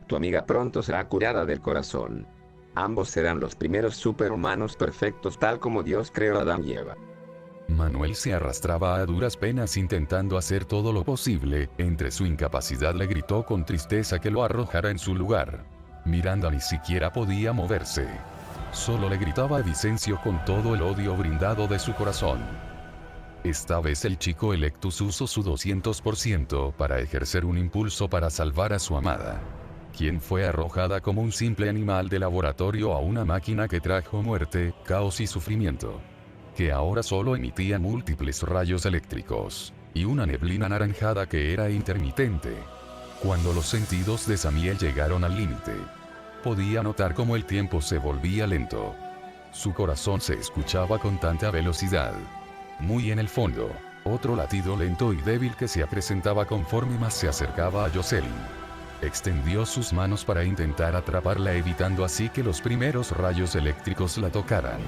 Tu amiga pronto será curada del corazón. Ambos serán los primeros superhumanos perfectos tal como Dios creó a Adán y Eva. Manuel se arrastraba a duras penas intentando hacer todo lo posible. Entre su incapacidad le gritó con tristeza que lo arrojara en su lugar. Miranda ni siquiera podía moverse. Solo le gritaba a Vicencio con todo el odio brindado de su corazón. Esta vez el chico Electus usó su 200% para ejercer un impulso para salvar a su amada, quien fue arrojada como un simple animal de laboratorio a una máquina que trajo muerte, caos y sufrimiento. Que ahora solo emitía múltiples rayos eléctricos, y una neblina anaranjada que era intermitente. Cuando los sentidos de Samiel llegaron al límite, podía notar cómo el tiempo se volvía lento. Su corazón se escuchaba con tanta velocidad. Muy en el fondo, otro latido lento y débil que se acrecentaba conforme más se acercaba a Jocelyn. Extendió sus manos para intentar atraparla, evitando así que los primeros rayos eléctricos la tocaran.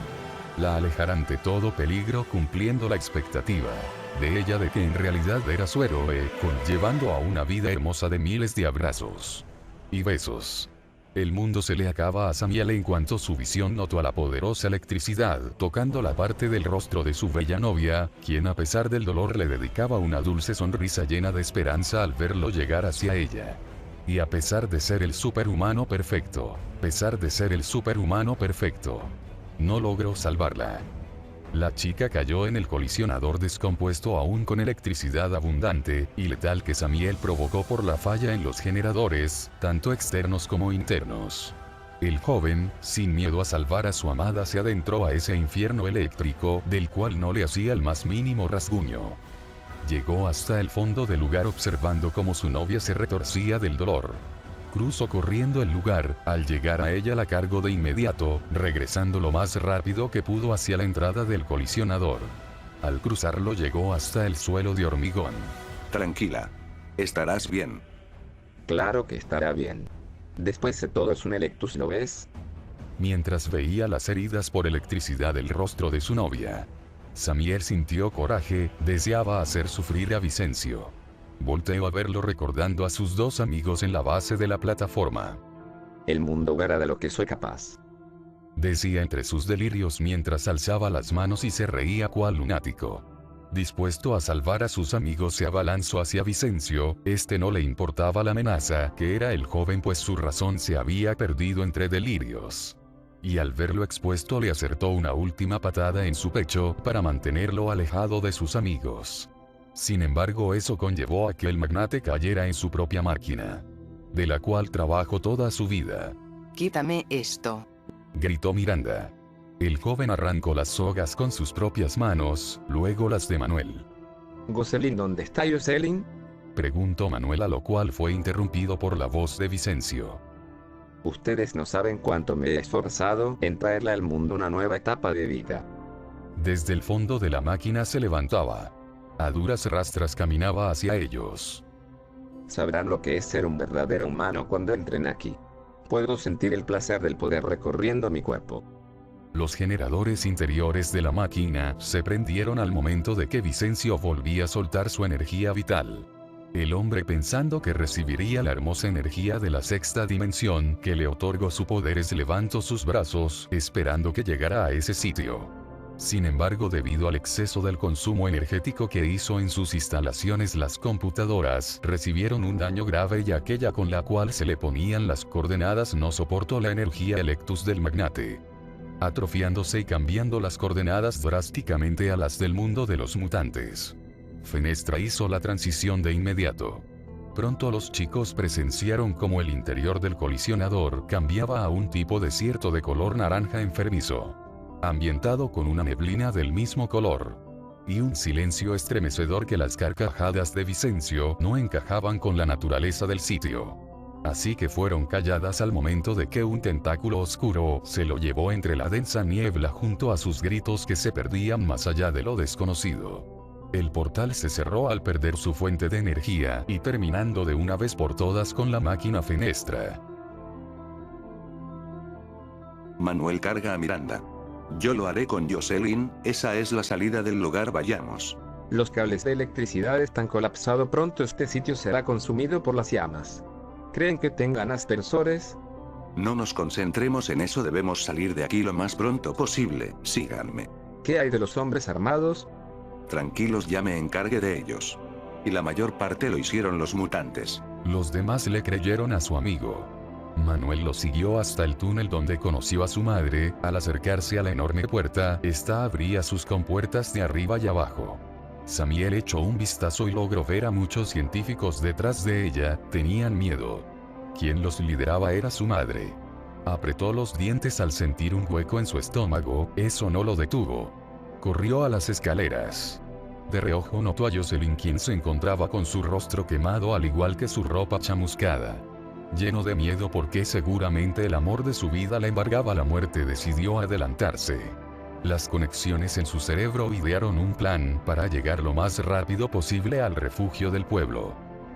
La alejaran de todo peligro, cumpliendo la expectativa de ella de que en realidad era su héroe, conllevando a una vida hermosa de miles de abrazos y besos. El mundo se le acaba a Samiel en cuanto su visión notó a la poderosa electricidad tocando la parte del rostro de su bella novia, quien a pesar del dolor le dedicaba una dulce sonrisa llena de esperanza al verlo llegar hacia ella. Y a pesar de ser el superhumano perfecto, no logró salvarla. La chica cayó en el colisionador descompuesto aún con electricidad abundante y letal que Samiel provocó por la falla en los generadores, tanto externos como internos. El joven, sin miedo a salvar a su amada, se adentró a ese infierno eléctrico del cual no le hacía el más mínimo rasguño. Llegó hasta el fondo del lugar observando cómo su novia se retorcía del dolor. Cruzó corriendo el lugar, al llegar a ella la cargó de inmediato, regresando lo más rápido que pudo hacia la entrada del colisionador. Al cruzarlo llegó hasta el suelo de hormigón. Tranquila. Estarás bien. Claro que estará bien. Después de todo es un Electus, ¿lo ves? Mientras veía las heridas por electricidad del rostro de su novia, Samiel sintió coraje, deseaba hacer sufrir a Vicencio. Volteó a verlo recordando a sus dos amigos en la base de la plataforma. El mundo verá de lo que soy capaz, decía entre sus delirios mientras alzaba las manos y se reía cual lunático. Dispuesto a salvar a sus amigos se abalanzó hacia Vicencio, no le importaba la amenaza que era el joven pues su razón se había perdido entre delirios. Y al verlo expuesto le acertó una última patada en su pecho para mantenerlo alejado de sus amigos. Sin embargo, eso conllevó a que el magnate cayera en su propia máquina, de la cual trabajó toda su vida. Quítame esto, gritó Miranda. El joven arrancó las sogas con sus propias manos, luego las de Manuel. ¿Jocelyn dónde está Jocelyn? Preguntó Manuel, a lo cual fue interrumpido por la voz de Vicencio. Ustedes no saben cuánto me he esforzado en traerle al mundo una nueva etapa de vida. Desde el fondo de la máquina se levantaba. A duras rastras caminaba hacia ellos. Sabrán lo que es ser un verdadero humano cuando entren aquí. Puedo sentir el placer del poder recorriendo mi cuerpo. Los generadores interiores de la máquina se prendieron al momento de que Vicencio volvía a soltar su energía vital. El hombre, pensando que recibiría la hermosa energía de la sexta dimensión que le otorgó su poderes, levantó sus brazos, esperando que llegara a ese sitio. Sin embargo, debido al exceso del consumo energético que hizo en sus instalaciones, las computadoras recibieron un daño grave y aquella con la cual se le ponían las coordenadas no soportó la energía Electus del magnate, atrofiándose y cambiando las coordenadas drásticamente a las del mundo de los mutantes. Fenestra hizo la transición de inmediato. Pronto los chicos presenciaron cómo el interior del colisionador cambiaba a un tipo desierto de color naranja enfermizo, ambientado con una neblina del mismo color, y un silencio estremecedor que las carcajadas de Vicencio no encajaban con la naturaleza del sitio. Así que fueron calladas al momento de que un tentáculo oscuro se lo llevó entre la densa niebla junto a sus gritos que se perdían más allá de lo desconocido. El portal se cerró al perder su fuente de energía y terminando de una vez por todas con la máquina Fenestra. Manuel carga a Miranda. Yo lo haré con Jocelyn, esa es la salida del lugar, vayamos. Los cables de electricidad están colapsados, pronto este sitio será consumido por las llamas. ¿Creen que tengan aspersores? No nos concentremos en eso, debemos salir de aquí lo más pronto posible, síganme. ¿Qué hay de los hombres armados? Tranquilos, ya me encargué de ellos. Y la mayor parte lo hicieron los mutantes. Los demás le creyeron a su amigo. Manuel lo siguió hasta el túnel donde conoció a su madre. Al acercarse a la enorme puerta, esta abría sus compuertas de arriba y abajo. Samiel echó un vistazo y logró ver a muchos científicos detrás de ella. Tenían miedo. quien los lideraba era su madre. Apretó los dientes al sentir un hueco en su estómago, eso no lo detuvo. Corrió a las escaleras. De reojo notó a Jocelyn, quien se encontraba con su rostro quemado al igual que su ropa chamuscada. Lleno de miedo porque seguramente el amor de su vida le embargaba la muerte, decidió adelantarse. Las conexiones en su cerebro idearon un plan para llegar lo más rápido posible al refugio del pueblo.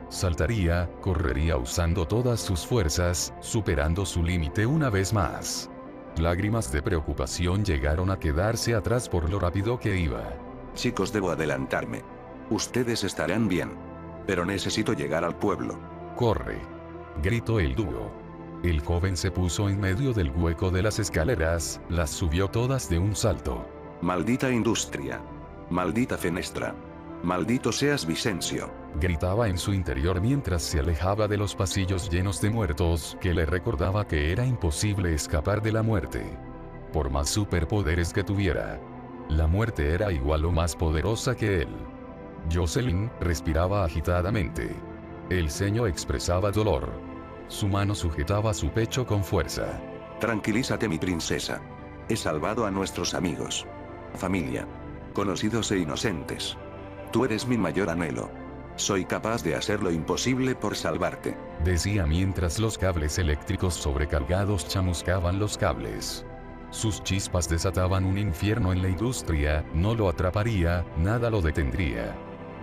Saltaría, correría usando todas sus fuerzas, superando su límite una vez más. Lágrimas de preocupación llegaron a quedarse atrás por lo rápido que iba. Chicos, debo adelantarme. Ustedes estarán bien. Pero necesito llegar al pueblo. ¡Corre!, gritó el dúo. El joven se puso en medio del hueco de las escaleras, las subió todas de un salto. Maldita industria. Maldita fenestra. Maldito seas Vicencio. Gritaba en su interior mientras se alejaba de los pasillos llenos de muertos, que le recordaba que era imposible escapar de la muerte. Por más superpoderes que tuviera, la muerte era igual o más poderosa que él. Jocelyn respiraba agitadamente. El ceño expresaba dolor. Su mano sujetaba su pecho con fuerza. Tranquilízate, mi princesa. He salvado a nuestros amigos. Familia. Conocidos e inocentes. Tú eres mi mayor anhelo. Soy capaz de hacer lo imposible por salvarte. Decía mientras los cables eléctricos sobrecargados chamuscaban los cables. Sus chispas desataban un infierno en la industria, no lo atraparía, nada lo detendría.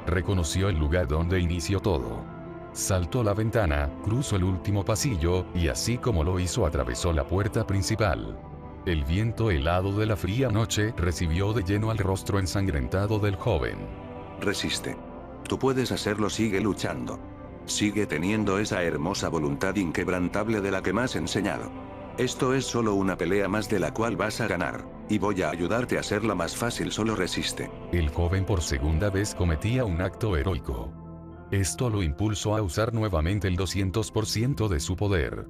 Reconoció el lugar donde inició todo. Saltó la ventana, cruzó el último pasillo, y así como lo hizo atravesó la puerta principal. El viento helado de la fría noche recibió de lleno al rostro ensangrentado del joven. Resiste. Tú puedes hacerlo, sigue luchando. Sigue teniendo esa hermosa voluntad inquebrantable de la que me has enseñado. Esto es solo una pelea más de la cual vas a ganar, y voy a ayudarte a hacerla más fácil, solo resiste. El joven por segunda vez cometía un acto heroico. Esto lo impulsó a usar nuevamente el 200% de su poder.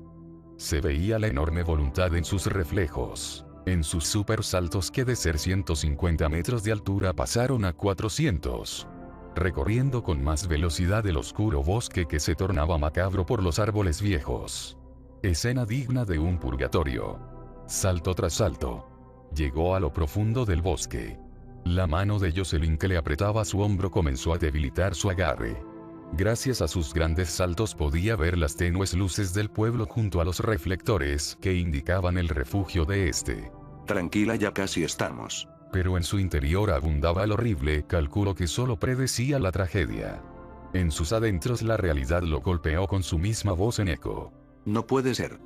Se veía la enorme voluntad en sus reflejos, en sus super saltos que de ser 150 metros de altura pasaron a 400. Recorriendo con más velocidad el oscuro bosque que se tornaba macabro por los árboles viejos. Escena digna de un purgatorio. Salto tras salto. Llegó a lo profundo del bosque. La mano de Jocelyn que le apretaba su hombro comenzó a debilitar su agarre. Gracias a sus grandes saltos podía ver las tenues luces del pueblo junto a los reflectores que indicaban el refugio de este. Tranquila, ya casi estamos. Pero en su interior abundaba el horrible cálculo que solo predecía la tragedia. En sus adentros la realidad lo golpeó con su misma voz en eco. No puede ser.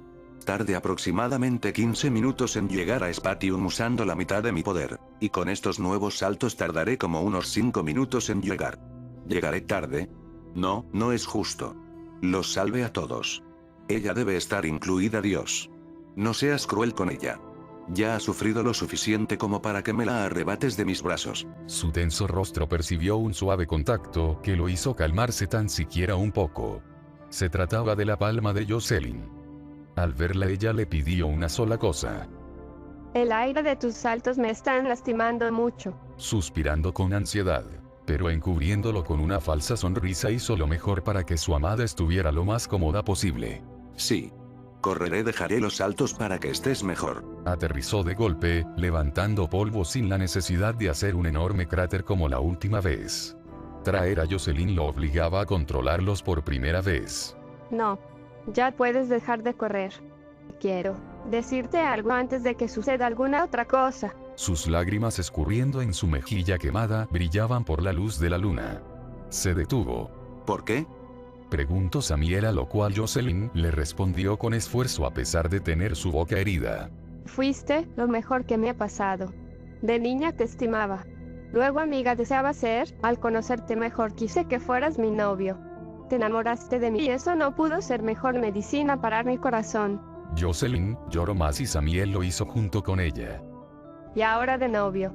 Tardé aproximadamente 15 minutos en llegar a Spatium usando la mitad de mi poder, y con estos nuevos saltos tardaré como unos 5 minutos en llegar. ¿Llegaré tarde? No, no es justo. Los salve a todos. Ella debe estar incluida, Dios. No seas cruel con ella. Ya ha sufrido lo suficiente como para que me la arrebates de mis brazos. Su tenso rostro percibió un suave contacto que lo hizo calmarse tan siquiera un poco. Se trataba de la palma de Jocelyn. Al verla ella le pidió una sola cosa. El aire de tus saltos me están lastimando mucho. Suspirando con ansiedad, pero encubriéndolo con una falsa sonrisa, hizo lo mejor para que su amada estuviera lo más cómoda posible. Sí. Correré, dejaré los saltos para que estés mejor. Aterrizó de golpe, levantando polvo sin la necesidad de hacer un enorme cráter como la última vez. Traer a Jocelyn lo obligaba a controlarlos por primera vez. No. Ya puedes dejar de correr. Quiero decirte algo antes de que suceda alguna otra cosa. Sus lágrimas escurriendo en su mejilla quemada brillaban por la luz de la luna. Se detuvo. ¿Por qué? Preguntó Samiel, a lo cual Jocelyn le respondió con esfuerzo a pesar de tener su boca herida. Fuiste lo mejor que me ha pasado. De niña te estimaba. Luego amiga deseaba ser, al conocerte mejor quise que fueras mi novio. Te enamoraste de mí y eso no pudo ser mejor medicina para mi corazón. Jocelyn lloró más y Samiel lo hizo junto con ella. Y ahora de novio.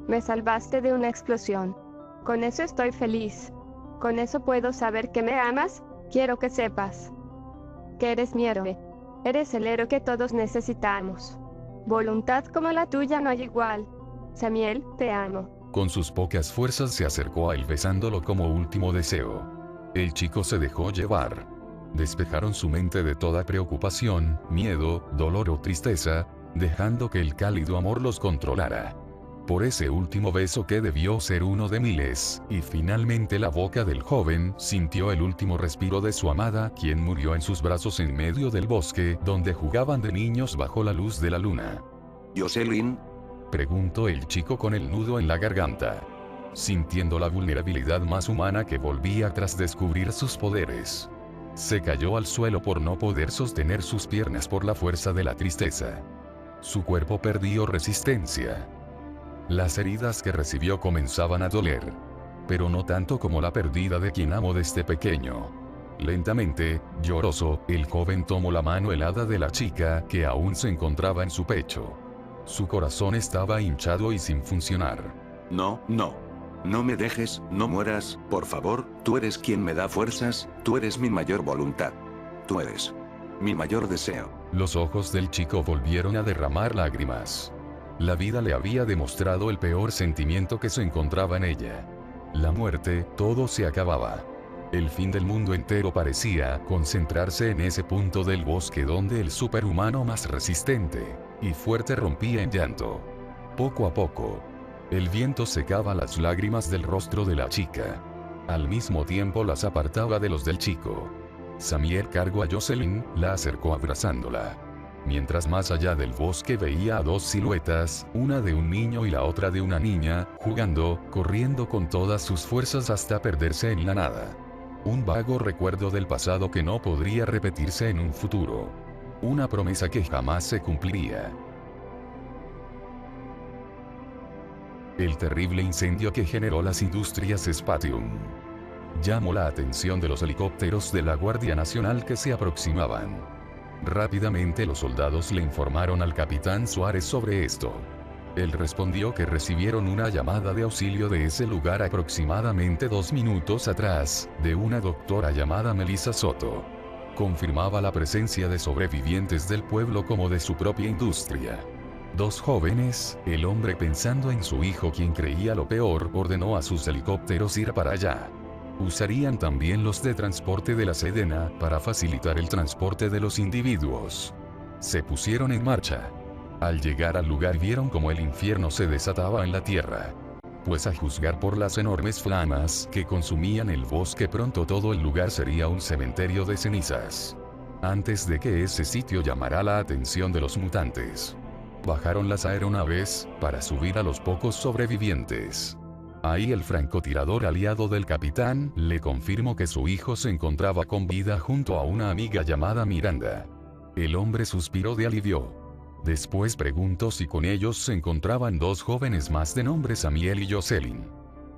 Me salvaste de una explosión. Con eso estoy feliz. Con eso puedo saber que me amas. Quiero que sepas que eres mi héroe. Eres el héroe que todos necesitamos. Voluntad como la tuya no hay igual. Samiel, te amo. Con sus pocas fuerzas se acercó a él besándolo como último deseo. El chico se dejó llevar. despejaron su mente de toda preocupación, miedo, dolor o tristeza, dejando que el cálido amor los controlara. Por ese último beso que debió ser uno de miles, y finalmente la boca del joven sintió el último respiro de su amada, quien murió en sus brazos en medio del bosque, donde jugaban de niños bajo la luz de la luna. ¿Jocelyn? Preguntó el chico con el nudo en la garganta, sintiendo la vulnerabilidad más humana que volvía tras descubrir sus poderes. Se cayó al suelo por no poder sostener sus piernas por la fuerza de la tristeza. Su cuerpo perdió resistencia. Las heridas que recibió comenzaban a doler, pero no tanto como la pérdida de quien amo desde pequeño. Lentamente, lloroso, el joven tomó la mano helada de la chica que aún se encontraba en su pecho. Su corazón estaba hinchado y sin funcionar. No, no. No me dejes, no mueras, por favor, tú eres quien me da fuerzas, tú eres mi mayor voluntad. Tú eres mi mayor deseo. Los ojos del chico volvieron a derramar lágrimas. La vida le había demostrado el peor sentimiento que se encontraba en ella. La muerte, todo se acababa. El fin del mundo entero parecía concentrarse en ese punto del bosque donde el superhumano más resistente y fuerte rompía en llanto. Poco a poco, el viento secaba las lágrimas del rostro de la chica. Al mismo tiempo las apartaba de los del chico. Samiel cargó a Jocelyn, la acercó abrazándola. Mientras más allá del bosque veía a dos siluetas, una de un niño y la otra de una niña, jugando, corriendo con todas sus fuerzas hasta perderse en la nada. Un vago recuerdo del pasado que no podría repetirse en un futuro. Una promesa que jamás se cumpliría. El terrible incendio que generó las industrias Spatium llamó la atención de los helicópteros de la Guardia Nacional que se aproximaban. Rápidamente los soldados le informaron al capitán Suárez sobre esto. Él respondió que recibieron una llamada de auxilio de ese lugar aproximadamente 2 minutos atrás, de una doctora llamada Melissa Soto. Confirmaba la presencia de sobrevivientes del pueblo como de su propia industria. 2 jóvenes, el hombre pensando en su hijo quien creía lo peor, ordenó a sus helicópteros ir para allá. Usarían también los de transporte de la Sedena para facilitar el transporte de los individuos. Se pusieron en marcha. Al llegar al lugar vieron como el infierno se desataba en la tierra. Pues a juzgar por las enormes flamas que consumían el bosque pronto todo el lugar sería un cementerio de cenizas. Antes de que ese sitio llamara la atención de los mutantes, bajaron las aeronaves para subir a los pocos sobrevivientes. Ahí el francotirador aliado del capitán le confirmó que su hijo se encontraba con vida junto a una amiga llamada Miranda. El hombre suspiró de alivio. Después preguntó si con ellos se encontraban 2 jóvenes más de nombre Samiel y Jocelyn.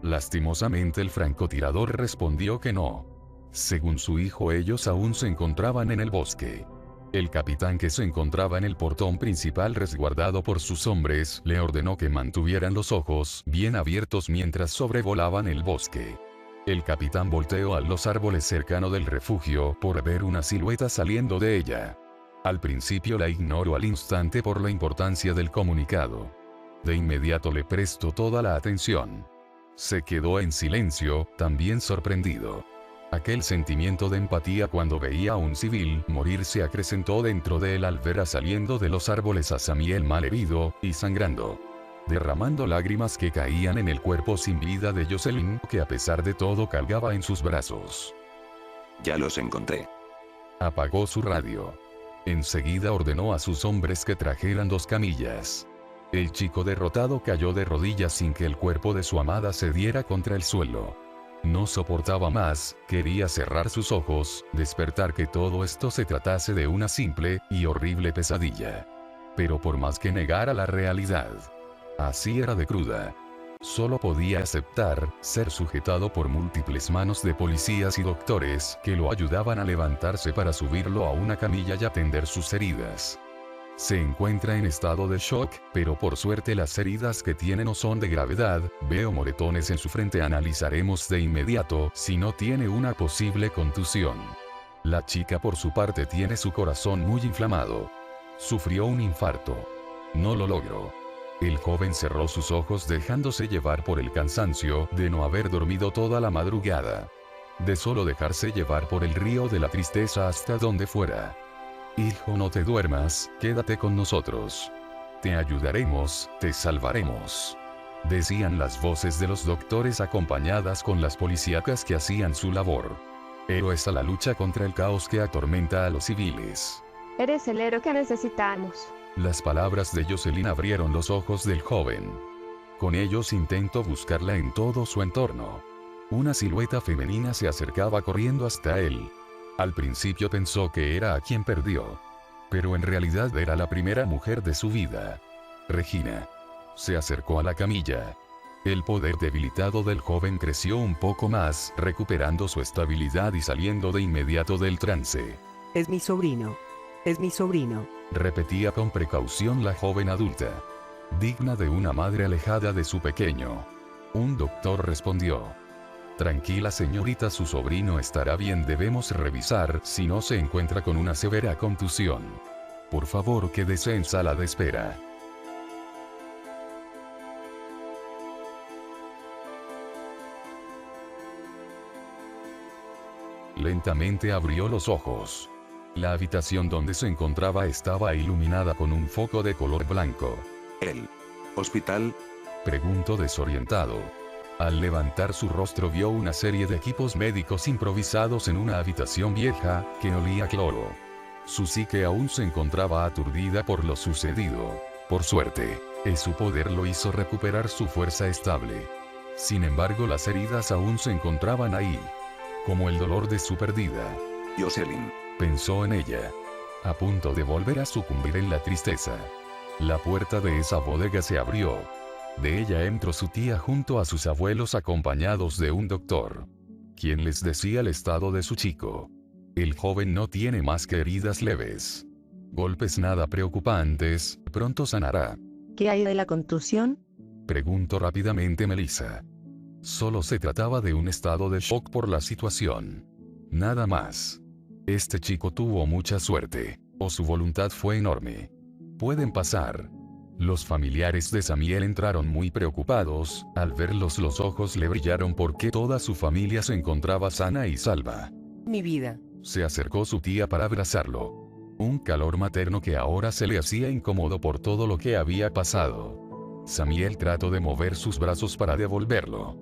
Lastimosamente el francotirador respondió que no. Según su hijo ellos aún se encontraban en el bosque. El capitán, que se encontraba en el portón principal resguardado por sus hombres, le ordenó que mantuvieran los ojos bien abiertos mientras sobrevolaban el bosque. El capitán volteó a los árboles cercano del refugio por ver una silueta saliendo de ella. Al principio la ignoró al instante por la importancia del comunicado. De inmediato le prestó toda la atención. Se quedó en silencio, también sorprendido. Aquel sentimiento de empatía cuando veía a un civil morir se acrecentó dentro de él al ver a saliendo de los árboles a Samiel malherido y sangrando, derramando lágrimas que caían en el cuerpo sin vida de Jocelyn, que a pesar de todo cargaba en sus brazos. Ya los encontré. Apagó su radio. Enseguida ordenó a sus hombres que trajeran 2 camillas. El chico derrotado cayó de rodillas sin que el cuerpo de su amada se diera contra el suelo. No soportaba más, quería cerrar sus ojos, despertar que todo esto se tratase de una simple y horrible pesadilla. Pero por más que negara la realidad, así era de cruda. Solo podía aceptar ser sujetado por múltiples manos de policías y doctores que lo ayudaban a levantarse para subirlo a una camilla y atender sus heridas. Se encuentra en estado de shock, pero por suerte las heridas que tiene no son de gravedad, veo moretones en su frente. Analizaremos de inmediato si no tiene una posible contusión. La chica por su parte tiene su corazón muy inflamado. Sufrió un infarto. No lo logró. El joven cerró sus ojos dejándose llevar por el cansancio de no haber dormido toda la madrugada. de solo dejarse llevar por el río de la tristeza hasta donde fuera. Hijo, no te duermas, quédate con nosotros. Te ayudaremos, te salvaremos. Decían las voces de los doctores acompañadas con las policíacas que hacían su labor. Héroes a la lucha contra el caos que atormenta a los civiles. Eres el héroe que necesitamos. Las palabras de Jocelyn abrieron los ojos del joven. Con ellos intentó buscarla en todo su entorno. Una silueta femenina se acercaba corriendo hasta él. Al principio pensó que era a quien perdió. Pero en realidad era la primera mujer de su vida. Regina. Se acercó a la camilla. El poder debilitado del joven creció un poco más, recuperando su estabilidad y saliendo de inmediato del trance. Es mi sobrino. Es mi sobrino. Repetía con precaución la joven adulta. Digna de una madre alejada de su pequeño. Un doctor respondió. Tranquila señorita, su sobrino estará bien, debemos revisar si no se encuentra con una severa contusión. Por favor, quédese en sala de espera. Lentamente abrió los ojos. La habitación donde se encontraba estaba iluminada con un foco de color blanco. ¿El hospital? Preguntó desorientado. Al levantar su rostro vio una serie de equipos médicos improvisados en una habitación vieja, que olía a cloro. Su psique aún se encontraba aturdida por lo sucedido. Por suerte, su poder lo hizo recuperar su fuerza estable. Sin embargo, las heridas aún se encontraban ahí. Como el dolor de su pérdida. Jocelyn. Pensó en ella. A punto de volver a sucumbir en la tristeza. La puerta de esa bodega se abrió. De ella entró su tía junto a sus abuelos acompañados de un doctor, quien les decía el estado de su chico. El joven no tiene más que heridas leves. Golpes nada preocupantes, pronto sanará. ¿Qué hay de la contusión? Preguntó rápidamente Melissa. Solo se trataba de un estado de shock por la situación. Nada más. Este chico tuvo mucha suerte, o su voluntad fue enorme. Pueden pasar. Los familiares de Samiel entraron muy preocupados, al verlos los ojos le brillaron porque toda su familia se encontraba sana y salva. Mi vida. Se acercó su tía para abrazarlo. Un calor materno que ahora se le hacía incómodo por todo lo que había pasado. Samiel trató de mover sus brazos para devolverlo.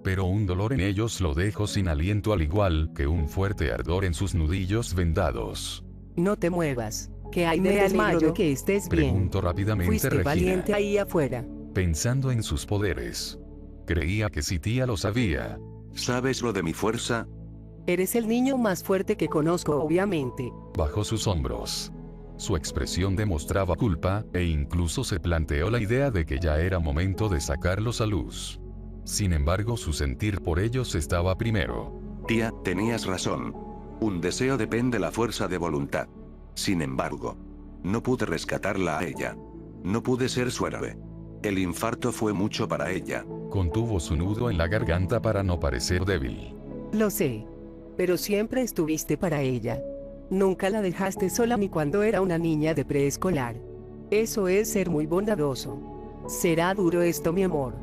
Pero un dolor en ellos lo dejó sin aliento, al igual que un fuerte ardor en sus nudillos vendados. No te muevas. ¿Qué hay de alegro de que estés bien? Preguntó rápidamente Fuiste Regina, valiente ahí afuera. pensando en sus poderes. Creía que si tía lo sabía. ¿Sabes lo de mi fuerza? Eres el niño más fuerte que conozco, obviamente. Bajó sus hombros. Su expresión demostraba culpa, e incluso se planteó la idea de que ya era momento de sacarlos a luz. Sin embargo, su sentir por ellos estaba primero. Tía, tenías razón. Un deseo depende de la fuerza de voluntad. Sin embargo, no pude rescatarla a ella. No pude ser su héroe. El infarto fue mucho para ella. Contuvo su nudo en la garganta para no parecer débil. Lo sé. Pero siempre estuviste para ella. Nunca la dejaste sola ni cuando era una niña de preescolar. Eso es ser muy bondadoso. Será duro esto, mi amor.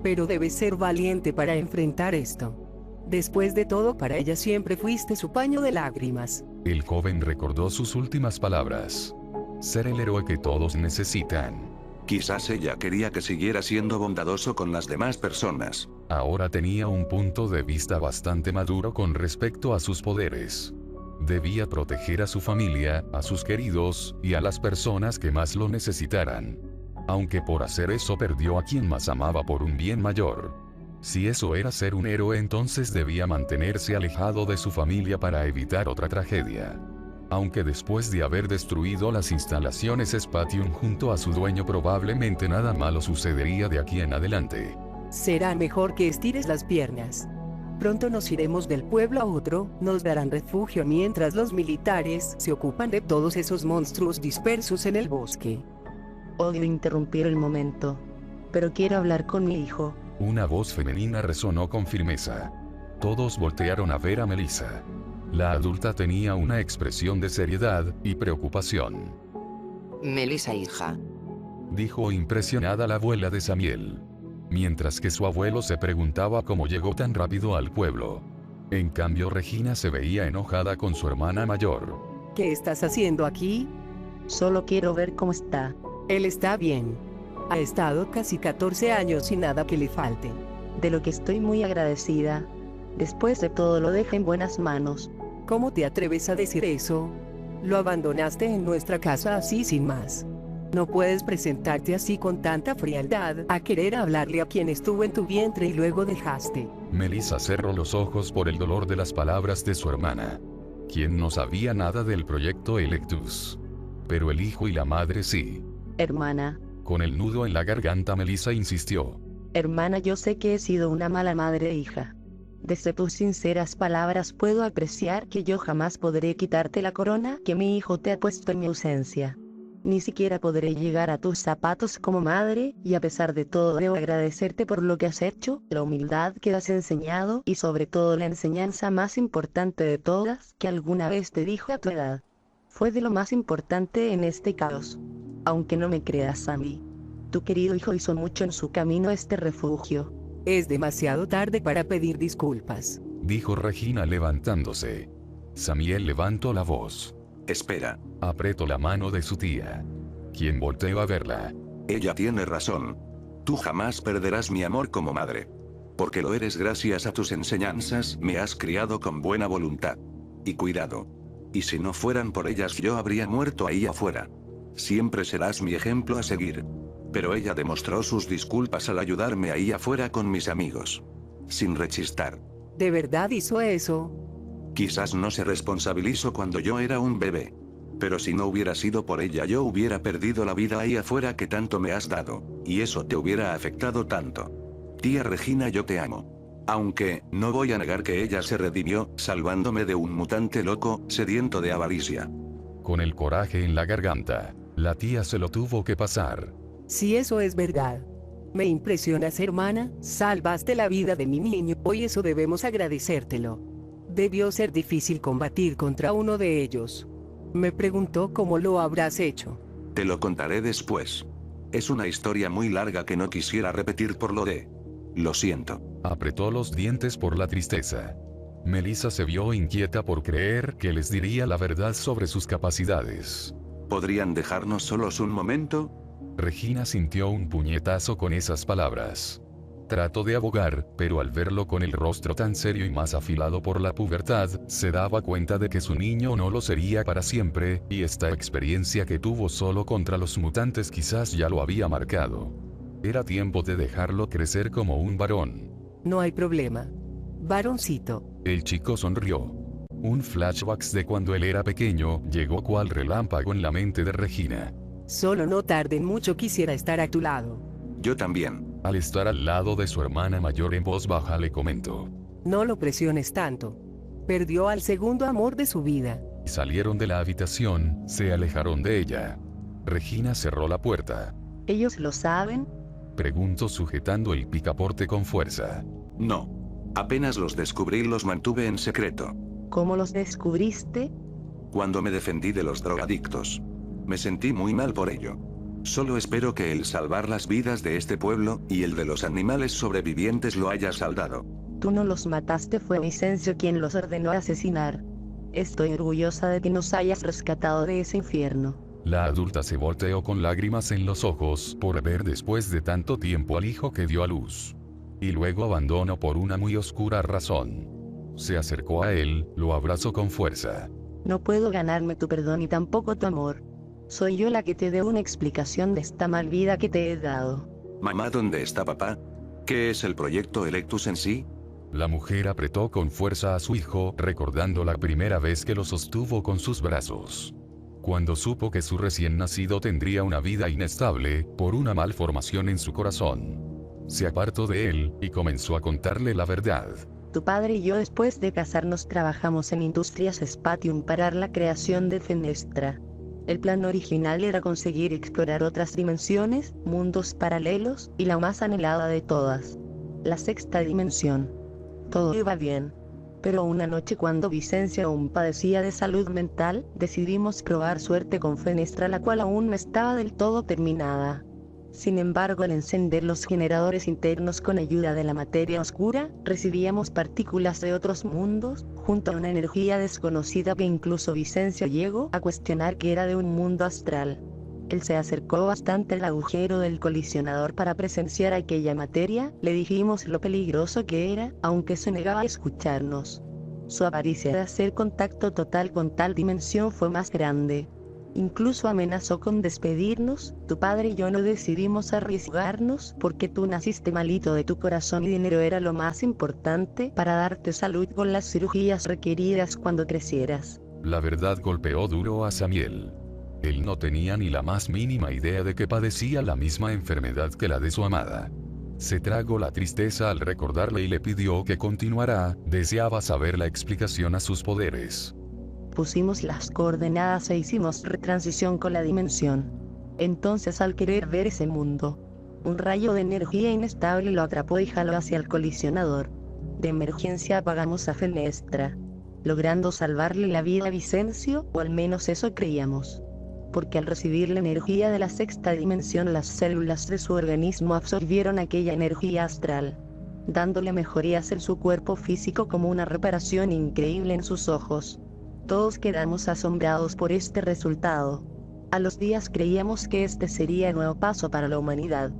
Pero debes ser valiente para enfrentar esto. Después de todo, para ella siempre fuiste su paño de lágrimas. El joven recordó sus últimas palabras. Ser el héroe que todos necesitan. Quizás ella quería que siguiera siendo bondadoso con las demás personas. Ahora tenía un punto de vista bastante maduro con respecto a sus poderes. Debía proteger a su familia, a sus queridos, y a las personas que más lo necesitaran. Aunque por hacer eso perdió a quien más amaba por un bien mayor. Si eso era ser un héroe, entonces debía mantenerse alejado de su familia para evitar otra tragedia. Aunque después de haber destruido las instalaciones Spatium junto a su dueño, probablemente nada malo sucedería de aquí en adelante. Será mejor que estires las piernas. Pronto nos iremos del pueblo a otro, nos darán refugio mientras los militares se ocupan de todos esos monstruos dispersos en el bosque. Odio interrumpir el momento. Pero quiero hablar con mi hijo. Una voz femenina resonó con firmeza. Todos voltearon a ver a Melissa. La adulta tenía una expresión de seriedad y preocupación. Melissa, hija. Dijo impresionada la abuela de Samiel. Mientras que su abuelo se preguntaba cómo llegó tan rápido al pueblo. En cambio Regina se veía enojada con su hermana mayor. ¿Qué estás haciendo aquí? Solo quiero ver cómo está. Él está bien. Ha estado casi 14 años sin nada que le falte. De lo que estoy muy agradecida. Después de todo lo dejé en buenas manos. ¿Cómo te atreves a decir eso? Lo abandonaste en nuestra casa así sin más. No puedes presentarte así con tanta frialdad a querer hablarle a quien estuvo en tu vientre y luego dejaste. Melissa cerró los ojos por el dolor de las palabras de su hermana, quien no sabía nada del proyecto Electus. Pero el hijo y la madre sí. Hermana. Con el nudo en la garganta Melissa insistió. Hermana, yo sé que he sido una mala madre e hija. Desde tus sinceras palabras puedo apreciar que yo jamás podré quitarte la corona que mi hijo te ha puesto en mi ausencia. Ni siquiera podré llegar a tus zapatos como madre, y a pesar de todo debo agradecerte por lo que has hecho, la humildad que has enseñado y sobre todo la enseñanza más importante de todas que alguna vez te dijo a tu edad. Fue de lo más importante en este caos. Aunque no me creas a mí. Tu querido hijo hizo mucho en su camino a este refugio. Es demasiado tarde para pedir disculpas, dijo Regina levantándose. Samiel levantó la voz. Espera. Apretó la mano de su tía, quien volteó a verla. Ella tiene razón. Tú jamás perderás mi amor como madre. Porque lo eres gracias a tus enseñanzas, me has criado con buena voluntad. Y cuidado. Y si no fueran por ellas yo habría muerto ahí afuera. Siempre serás mi ejemplo a seguir. Pero ella demostró sus disculpas al ayudarme ahí afuera con mis amigos. Sin rechistar. ¿De verdad hizo eso? Quizás no se responsabilizó cuando yo era un bebé. Pero si no hubiera sido por ella yo hubiera perdido la vida ahí afuera que tanto me has dado, y eso te hubiera afectado tanto. Tía Regina, yo te amo. Aunque, no voy a negar que ella se redimió, salvándome de un mutante loco, sediento de avaricia. Con el coraje en la garganta, la tía se lo tuvo que pasar. Si eso es verdad. Me impresionas, hermana, salvaste la vida de mi niño, y eso debemos agradecértelo. Debió ser difícil combatir contra uno de ellos. Me preguntó cómo lo habrás hecho. Te lo contaré después. Es una historia muy larga que no quisiera repetir por lo de... Lo siento. Apretó los dientes por la tristeza. Melissa se vio inquieta por creer que les diría la verdad sobre sus capacidades. ¿Podrían dejarnos solos un momento? Regina sintió un puñetazo con esas palabras. Trató de abogar, pero al verlo con el rostro tan serio y más afilado por la pubertad, se daba cuenta de que su niño no lo sería para siempre, y esta experiencia que tuvo solo contra los mutantes quizás ya lo había marcado. Era tiempo de dejarlo crecer como un varón. No hay problema. Varoncito. El chico sonrió. Un flashback de cuando él era pequeño llegó cual relámpago en la mente de Regina. Solo no tarden mucho, quisiera estar a tu lado. Yo también. Al estar al lado de su hermana mayor en voz baja le comentó. No lo presiones tanto. Perdió al segundo amor de su vida. Salieron de la habitación, se alejaron de ella. Regina cerró la puerta. ¿Ellos lo saben? Preguntó sujetando el picaporte con fuerza. No. Apenas los descubrí y los mantuve en secreto. ¿Cómo los descubriste? Cuando me defendí de los drogadictos. Me sentí muy mal por ello. Solo espero que el salvar las vidas de este pueblo, y el de los animales sobrevivientes lo haya saldado. Tú no los mataste, fue Vicencio quien los ordenó asesinar. Estoy orgullosa de que nos hayas rescatado de ese infierno. La adulta se volteó con lágrimas en los ojos por ver después de tanto tiempo al hijo que dio a luz. Y luego abandonó por una muy oscura razón. Se acercó a él, lo abrazó con fuerza. No puedo ganarme tu perdón y tampoco tu amor. Soy yo la que te debo una explicación de esta mal vida que te he dado. Mamá, ¿dónde está papá? ¿Qué es el proyecto Electus en sí? La mujer apretó con fuerza a su hijo, recordando la primera vez que lo sostuvo con sus brazos. Cuando supo que su recién nacido tendría una vida inestable, por una malformación en su corazón. Se apartó de él, y comenzó a contarle la verdad. Tu padre y yo después de casarnos trabajamos en Industrias Spatium para la creación de Fenestra. El plan original era conseguir explorar otras dimensiones, mundos paralelos, y la más anhelada de todas. La sexta dimensión. Todo iba bien. Pero una noche cuando Vicencio aún padecía de salud mental, decidimos probar suerte con Fenestra, la cual aún no estaba del todo terminada. Sin embargo, al encender los generadores internos con ayuda de la materia oscura, recibíamos partículas de otros mundos, junto a una energía desconocida que incluso Vicencio llegó a cuestionar que era de un mundo astral. Él se acercó bastante al agujero del colisionador para presenciar aquella materia, le dijimos lo peligroso que era, aunque se negaba a escucharnos. Su avaricia de hacer contacto total con tal dimensión fue más grande. Incluso amenazó con despedirnos. Tu padre y yo no decidimos arriesgarnos porque tú naciste malito de tu corazón y dinero era lo más importante para darte salud con las cirugías requeridas cuando crecieras. La verdad golpeó duro a Samiel. Él no tenía ni la más mínima idea de que padecía la misma enfermedad que la de su amada. Se tragó la tristeza al recordarle y le pidió que continuara. Deseaba saber la explicación a sus poderes. Pusimos las coordenadas e hicimos retransición con la dimensión. Entonces, al querer ver ese mundo, un rayo de energía inestable lo atrapó y jaló hacia el colisionador. De emergencia apagamos a Fenestra, logrando salvarle la vida a Vicencio, o al menos eso creíamos. Porque al recibir la energía de la sexta dimensión, las células de su organismo absorbieron aquella energía astral, dándole mejorías en su cuerpo físico como una reparación increíble en sus ojos. Todos quedamos asombrados por este resultado. A los días creíamos que este sería el nuevo paso para la humanidad.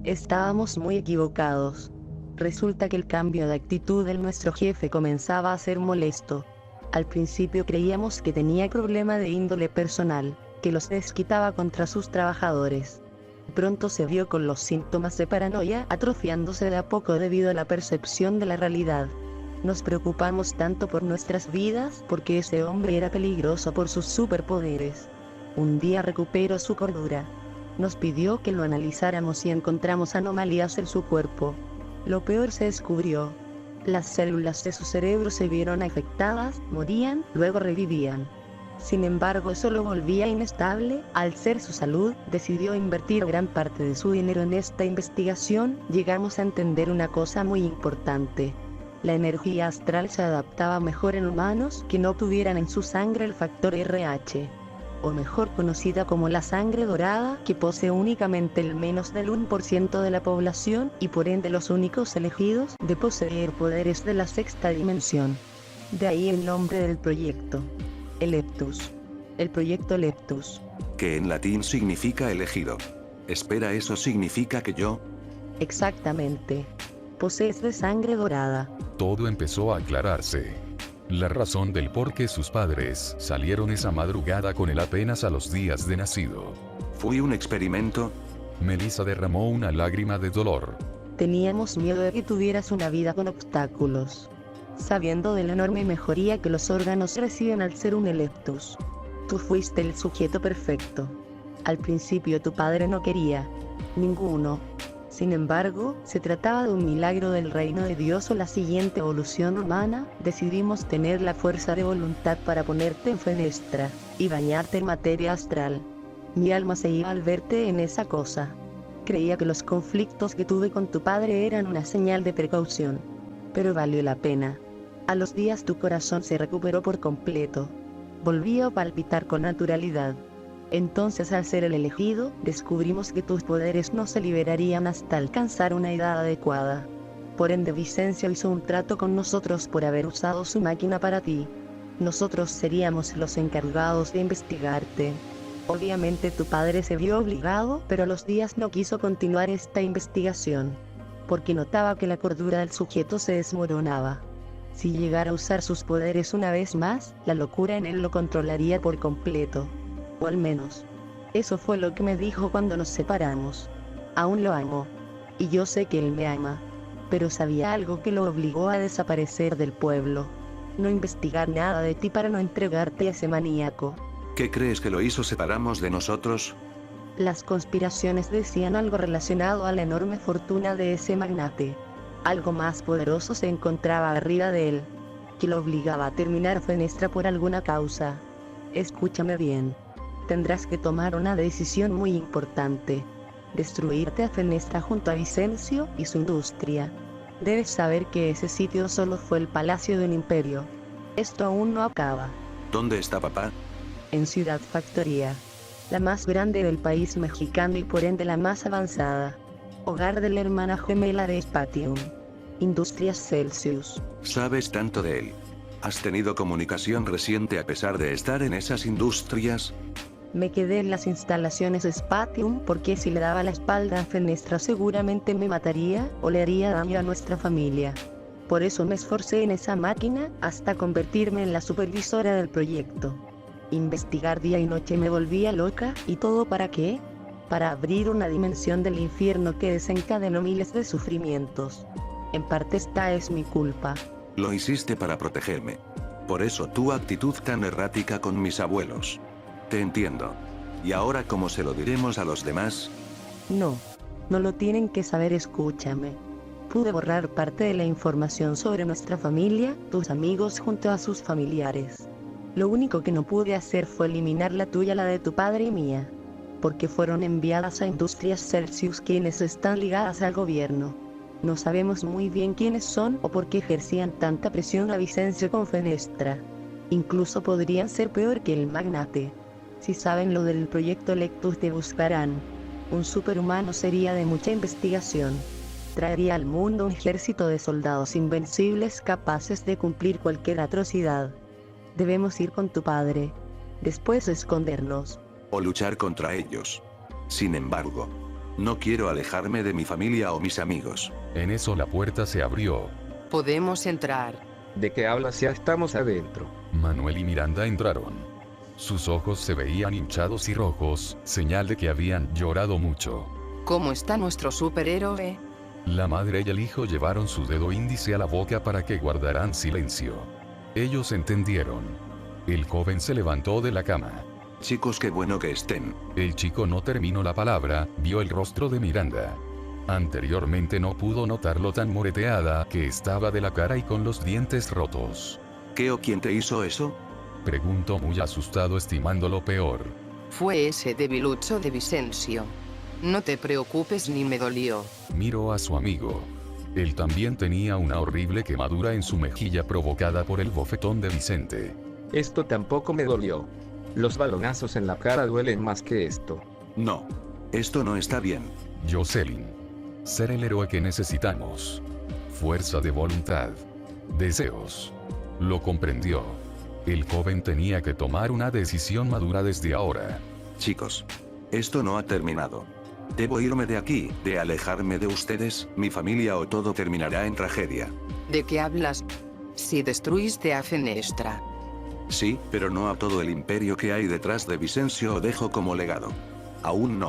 Estábamos muy equivocados. Resulta que el cambio de actitud de nuestro jefe comenzaba a ser molesto. Al principio creíamos que tenía problema de índole personal, que los desquitaba contra sus trabajadores. Pronto se vio con los síntomas de paranoia atrofiándose de a poco debido a la percepción de la realidad. Nos preocupamos tanto por nuestras vidas porque ese hombre era peligroso por sus superpoderes. Un día recuperó su cordura. Nos pidió que lo analizáramos y encontramos anomalías en su cuerpo. Lo peor se descubrió. Las células de su cerebro se vieron afectadas, morían, luego revivían. Sin embargo, eso lo volvía inestable. Al ser su salud, decidió invertir gran parte de su dinero en esta investigación. Llegamos a entender una cosa muy importante. La energía astral se adaptaba mejor en humanos que no tuvieran en su sangre el factor RH, o mejor conocida como la sangre dorada, que posee únicamente el menos del 1% de la población y por ende los únicos elegidos de poseer poderes de la sexta dimensión. De ahí el nombre del proyecto, Eleptus. El proyecto Eleptus. Que en latín significa elegido. Espera, ¿eso significa que yo? Exactamente. Posees de sangre dorada. Todo empezó a aclararse. La razón del por qué sus padres salieron esa madrugada con él apenas a los días de nacido. ¿Fui un experimento? Melissa derramó una lágrima de dolor. Teníamos miedo de que tuvieras una vida con obstáculos, sabiendo de la enorme mejoría que los órganos reciben al ser un Eleptus. Tú fuiste el sujeto perfecto. Al principio tu padre no quería ninguno. Sin embargo, se trataba de un milagro del reino de Dios o la siguiente evolución humana. Decidimos tener la fuerza de voluntad para ponerte en Fenestra y bañarte en materia astral. Mi alma se iba al verte en esa cosa. Creía que los conflictos que tuve con tu padre eran una señal de precaución, pero valió la pena. A los días tu corazón se recuperó por completo. Volvió a palpitar con naturalidad. Entonces, al ser el elegido, descubrimos que tus poderes no se liberarían hasta alcanzar una edad adecuada. Por ende, Vicencio hizo un trato con nosotros por haber usado su máquina para ti. Nosotros seríamos los encargados de investigarte. Obviamente tu padre se vio obligado, pero a los días no quiso continuar esta investigación, porque notaba que la cordura del sujeto se desmoronaba. Si llegara a usar sus poderes una vez más, la locura en él lo controlaría por completo. O al menos, eso fue lo que me dijo cuando nos separamos. Aún lo amo. Y yo sé que él me ama. Pero sabía algo que lo obligó a desaparecer del pueblo. No investigar nada de ti para no entregarte a ese maníaco. ¿Qué crees que lo hizo? ¿Separamos de nosotros? Las conspiraciones decían algo relacionado a la enorme fortuna de ese magnate. Algo más poderoso se encontraba arriba de él, que lo obligaba a terminar Fenestra por alguna causa. Escúchame bien. Tendrás que tomar una decisión muy importante. Destruirte a Fenestra junto a Vicencio y su industria. Debes saber que ese sitio solo fue el palacio de un imperio. Esto aún no acaba. ¿Dónde está papá? En Ciudad Factoría. la más grande del país mexicano y por ende la más avanzada. Hogar de la hermana gemela de Spatium. Industrias Celsius. ¿Sabes tanto de él? ¿Has tenido comunicación reciente a pesar de estar en esas industrias? Me quedé en las instalaciones Spatium porque si le daba la espalda a Fenestra seguramente me mataría o le haría daño a nuestra familia. Por eso me esforcé en esa máquina hasta convertirme en la supervisora del proyecto. Investigar día y noche me volvía loca, ¿y todo para qué? Para abrir una dimensión del infierno que desencadenó miles de sufrimientos. En parte esta es mi culpa. Lo hiciste para protegerme. Por eso tu actitud tan errática con mis abuelos. Te entiendo. ¿Y ahora cómo se lo diremos a los demás? No lo tienen que saber, escúchame. Pude borrar parte de la información sobre nuestra familia, tus amigos junto a sus familiares. Lo único que no pude hacer fue eliminar la tuya, la de tu padre y mía. Porque fueron enviadas a Industrias Celsius quienes están ligadas al gobierno. No sabemos muy bien quiénes son o por qué ejercían tanta presión a Vicencio con Fenestra. Incluso podrían ser peor que el magnate. Si saben lo del proyecto Electus te buscarán. Un superhumano sería de mucha investigación. Traería al mundo un ejército de soldados invencibles capaces de cumplir cualquier atrocidad. Debemos ir con tu padre. Después escondernos. O luchar contra ellos. Sin embargo, no quiero alejarme de mi familia o mis amigos. En eso la puerta se abrió. Podemos entrar. ¿De qué hablas? Ya estamos adentro. Manuel y Miranda entraron. Sus ojos se veían hinchados y rojos, señal de que habían llorado mucho. ¿Cómo está nuestro superhéroe? La madre y el hijo llevaron su dedo índice a la boca para que guardaran silencio. Ellos entendieron. El joven se levantó de la cama. Chicos, qué bueno que estén. El chico no terminó la palabra, vio el rostro de Miranda. Anteriormente no pudo notar lo tan moreteada que estaba de la cara y con los dientes rotos. ¿Qué o quién te hizo eso? Preguntó muy asustado, estimando lo peor. Fue ese debilucho de Vicencio. No te preocupes, ni me dolió. Miró a su amigo. Él también tenía una horrible quemadura en su mejilla provocada por el bofetón de Vicente. Esto tampoco me dolió. Los balonazos en la cara duelen más que esto. No. Esto no está bien. Jocelyn. Ser el héroe que necesitamos. Fuerza de voluntad. Deseos. Lo comprendió. El joven tenía que tomar una decisión madura desde ahora. Chicos. Esto no ha terminado. Debo irme de aquí, de alejarme de ustedes, mi familia o todo terminará en tragedia. ¿De qué hablas? Si destruiste a Fenestra. Sí, pero no a todo el imperio que hay detrás de Vicencio o dejo como legado. Aún no.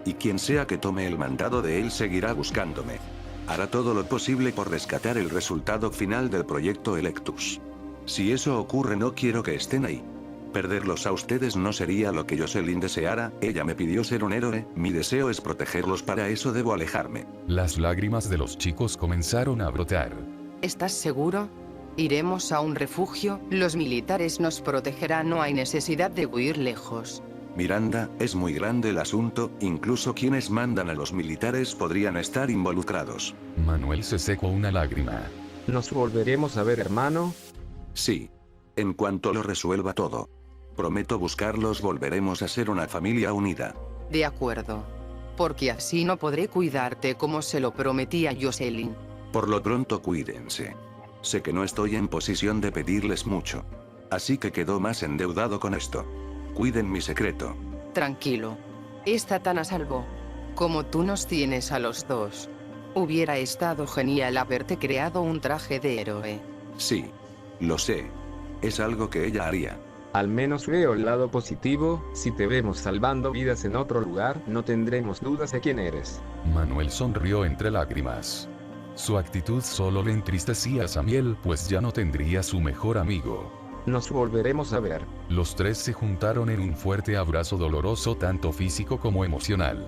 Y quien sea que tome el mandado de él seguirá buscándome. Hará todo lo posible por rescatar el resultado final del proyecto Electus. Si eso ocurre, no quiero que estén ahí. Perderlos a ustedes no sería lo que Jocelyn deseara, ella me pidió ser un héroe, mi deseo es protegerlos, para eso debo alejarme. Las lágrimas de los chicos comenzaron a brotar. ¿Estás seguro? Iremos a un refugio, los militares nos protegerán, no hay necesidad de huir lejos. Miranda, es muy grande el asunto, incluso quienes mandan a los militares podrían estar involucrados. Manuel se secó una lágrima. ¿Nos volveremos a ver, hermano? Sí. En cuanto lo resuelva todo. Prometo buscarlos, volveremos a ser una familia unida. De acuerdo. Porque así no podré cuidarte como se lo prometí a Jocelyn. Por lo pronto cuídense. Sé que no estoy en posición de pedirles mucho. Así que quedo más endeudado con esto. Cuiden mi secreto. Tranquilo. Está tan a salvo. Como tú nos tienes a los dos. Hubiera estado genial haberte creado un traje de héroe. Sí. Lo sé. Es algo que ella haría. Al menos veo el lado positivo, si te vemos salvando vidas en otro lugar, no tendremos dudas de quién eres. Manuel sonrió entre lágrimas. Su actitud solo le entristecía a Samiel, pues ya no tendría su mejor amigo. Nos volveremos a ver. Los tres se juntaron en un fuerte abrazo doloroso, tanto físico como emocional.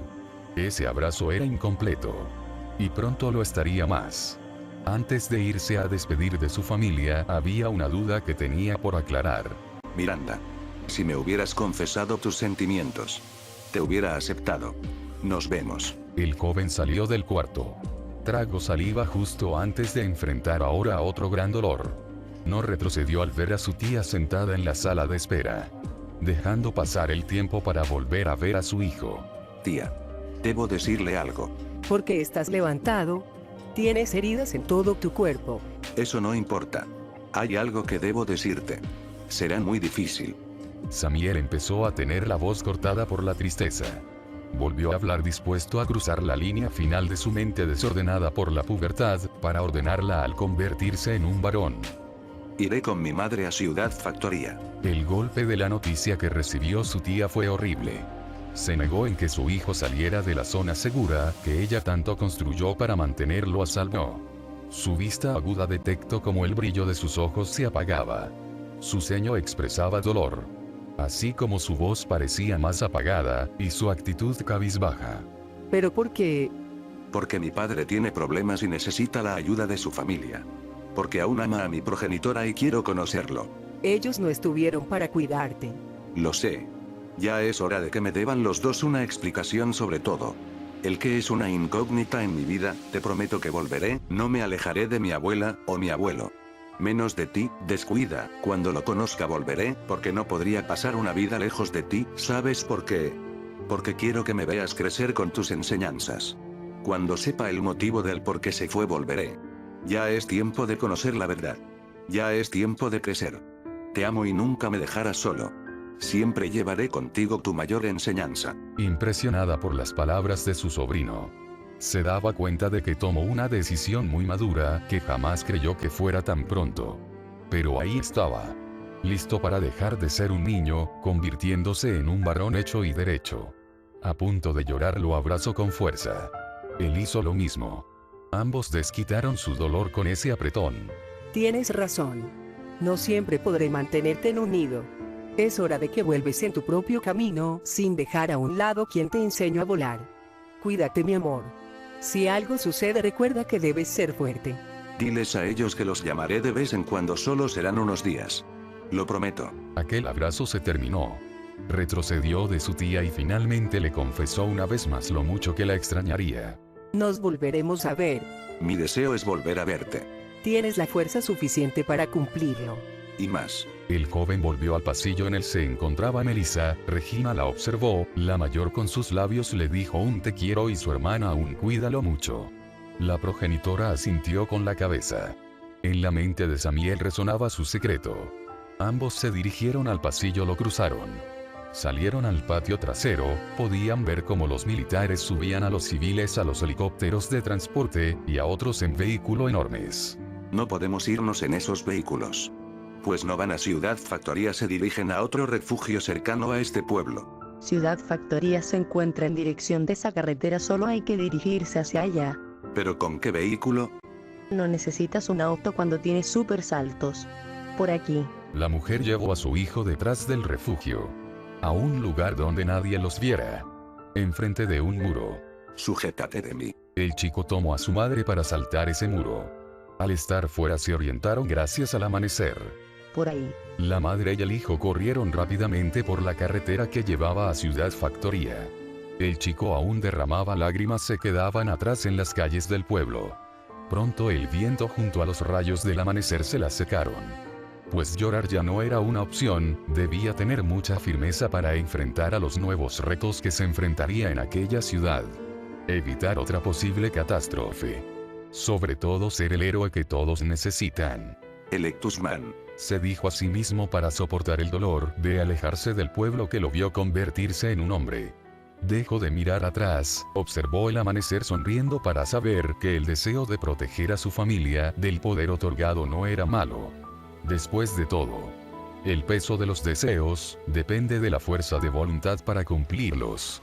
Ese abrazo era incompleto. Y pronto lo estaría más. Antes de irse a despedir de su familia, había una duda que tenía por aclarar. Miranda. Si me hubieras confesado tus sentimientos, te hubiera aceptado. Nos vemos. El joven salió del cuarto. Tragó saliva justo antes de enfrentar ahora a otro gran dolor. No retrocedió al ver a su tía sentada en la sala de espera. dejando pasar el tiempo para volver a ver a su hijo. Tía. Debo decirle algo. ¿Por qué estás levantado? Tienes heridas en todo tu cuerpo. Eso no importa. Hay algo que debo decirte. Será muy difícil. Samiel empezó a tener la voz cortada por la tristeza. Volvió a hablar dispuesto a cruzar la línea final de su mente desordenada por la pubertad, para ordenarla al convertirse en un varón. Iré con mi madre a Ciudad Factoría. El golpe de la noticia que recibió su tía fue horrible. Se negó en que su hijo saliera de la zona segura, que ella tanto construyó para mantenerlo a salvo. Su vista aguda detectó cómo el brillo de sus ojos se apagaba. Su ceño expresaba dolor. Así como su voz parecía más apagada, y su actitud cabizbaja. ¿Pero por qué? Porque mi padre tiene problemas y necesita la ayuda de su familia. Porque aún ama a mi progenitora y quiero conocerlo. Ellos no estuvieron para cuidarte. Lo sé. Ya es hora de que me deban los dos una explicación sobre todo. El que es una incógnita en mi vida, te prometo que volveré, no me alejaré de mi abuela, o mi abuelo. Menos de ti, descuida, cuando lo conozca volveré, porque no podría pasar una vida lejos de ti, ¿sabes por qué? Porque quiero que me veas crecer con tus enseñanzas. Cuando sepa el motivo del por qué se fue volveré. Ya es tiempo de conocer la verdad. Ya es tiempo de crecer. Te amo y nunca me dejarás solo. Siempre llevaré contigo tu mayor enseñanza. Impresionada por las palabras de su sobrino, se daba cuenta de que tomó una decisión muy madura, que jamás creyó que fuera tan pronto. Pero ahí estaba. Listo para dejar de ser un niño, convirtiéndose en un varón hecho y derecho. A punto de llorar lo abrazó con fuerza. Él hizo lo mismo. Ambos desquitaron su dolor con ese apretón. Tienes razón. No siempre podré mantenerte en un nido. Es hora de que vuelves en tu propio camino, sin dejar a un lado quien te enseñó a volar. Cuídate, mi amor. Si algo sucede, recuerda que debes ser fuerte. Diles a ellos que los llamaré de vez en cuando, solo serán unos días. Lo prometo. Aquel abrazo se terminó. Retrocedió de su tía y finalmente le confesó una vez más lo mucho que la extrañaría. Nos volveremos a ver. Mi deseo es volver a verte. Tienes la fuerza suficiente para cumplirlo. Y más. El joven volvió al pasillo en el se encontraba Melissa. Regina la observó, la mayor con sus labios le dijo un te quiero y su hermana un cuídalo mucho. La progenitora asintió con la cabeza. En la mente de Samiel resonaba su secreto. Ambos se dirigieron al pasillo, lo cruzaron. Salieron al patio trasero, podían ver cómo los militares subían a los civiles a los helicópteros de transporte, y a otros en vehículos enormes. No podemos irnos en esos vehículos. Pues no van a Ciudad Factoría, se dirigen a otro refugio cercano a este pueblo. Ciudad Factoría se encuentra en dirección de esa carretera, solo hay que dirigirse hacia allá. ¿Pero con qué vehículo? No necesitas un auto cuando tienes super saltos. Por aquí. La mujer llevó a su hijo detrás del refugio. A un lugar donde nadie los viera. Enfrente de un muro. Sujétate de mí. El chico tomó a su madre para saltar ese muro. Al estar fuera se orientaron gracias al amanecer. Por ahí. La madre y el hijo corrieron rápidamente por la carretera que llevaba a Ciudad Factoría. El chico aún derramaba lágrimas, se quedaban atrás en las calles del pueblo. Pronto el viento junto a los rayos del amanecer se las secaron. Pues llorar ya no era una opción, debía tener mucha firmeza para enfrentar a los nuevos retos que se enfrentaría en aquella ciudad. Evitar otra posible catástrofe. Sobre todo ser el héroe que todos necesitan. Electus Man. Se dijo a sí mismo para soportar el dolor de alejarse del pueblo que lo vio convertirse en un hombre. Dejó de mirar atrás, observó el amanecer sonriendo para saber que el deseo de proteger a su familia del poder otorgado no era malo. Después de todo, el peso de los deseos depende de la fuerza de voluntad para cumplirlos.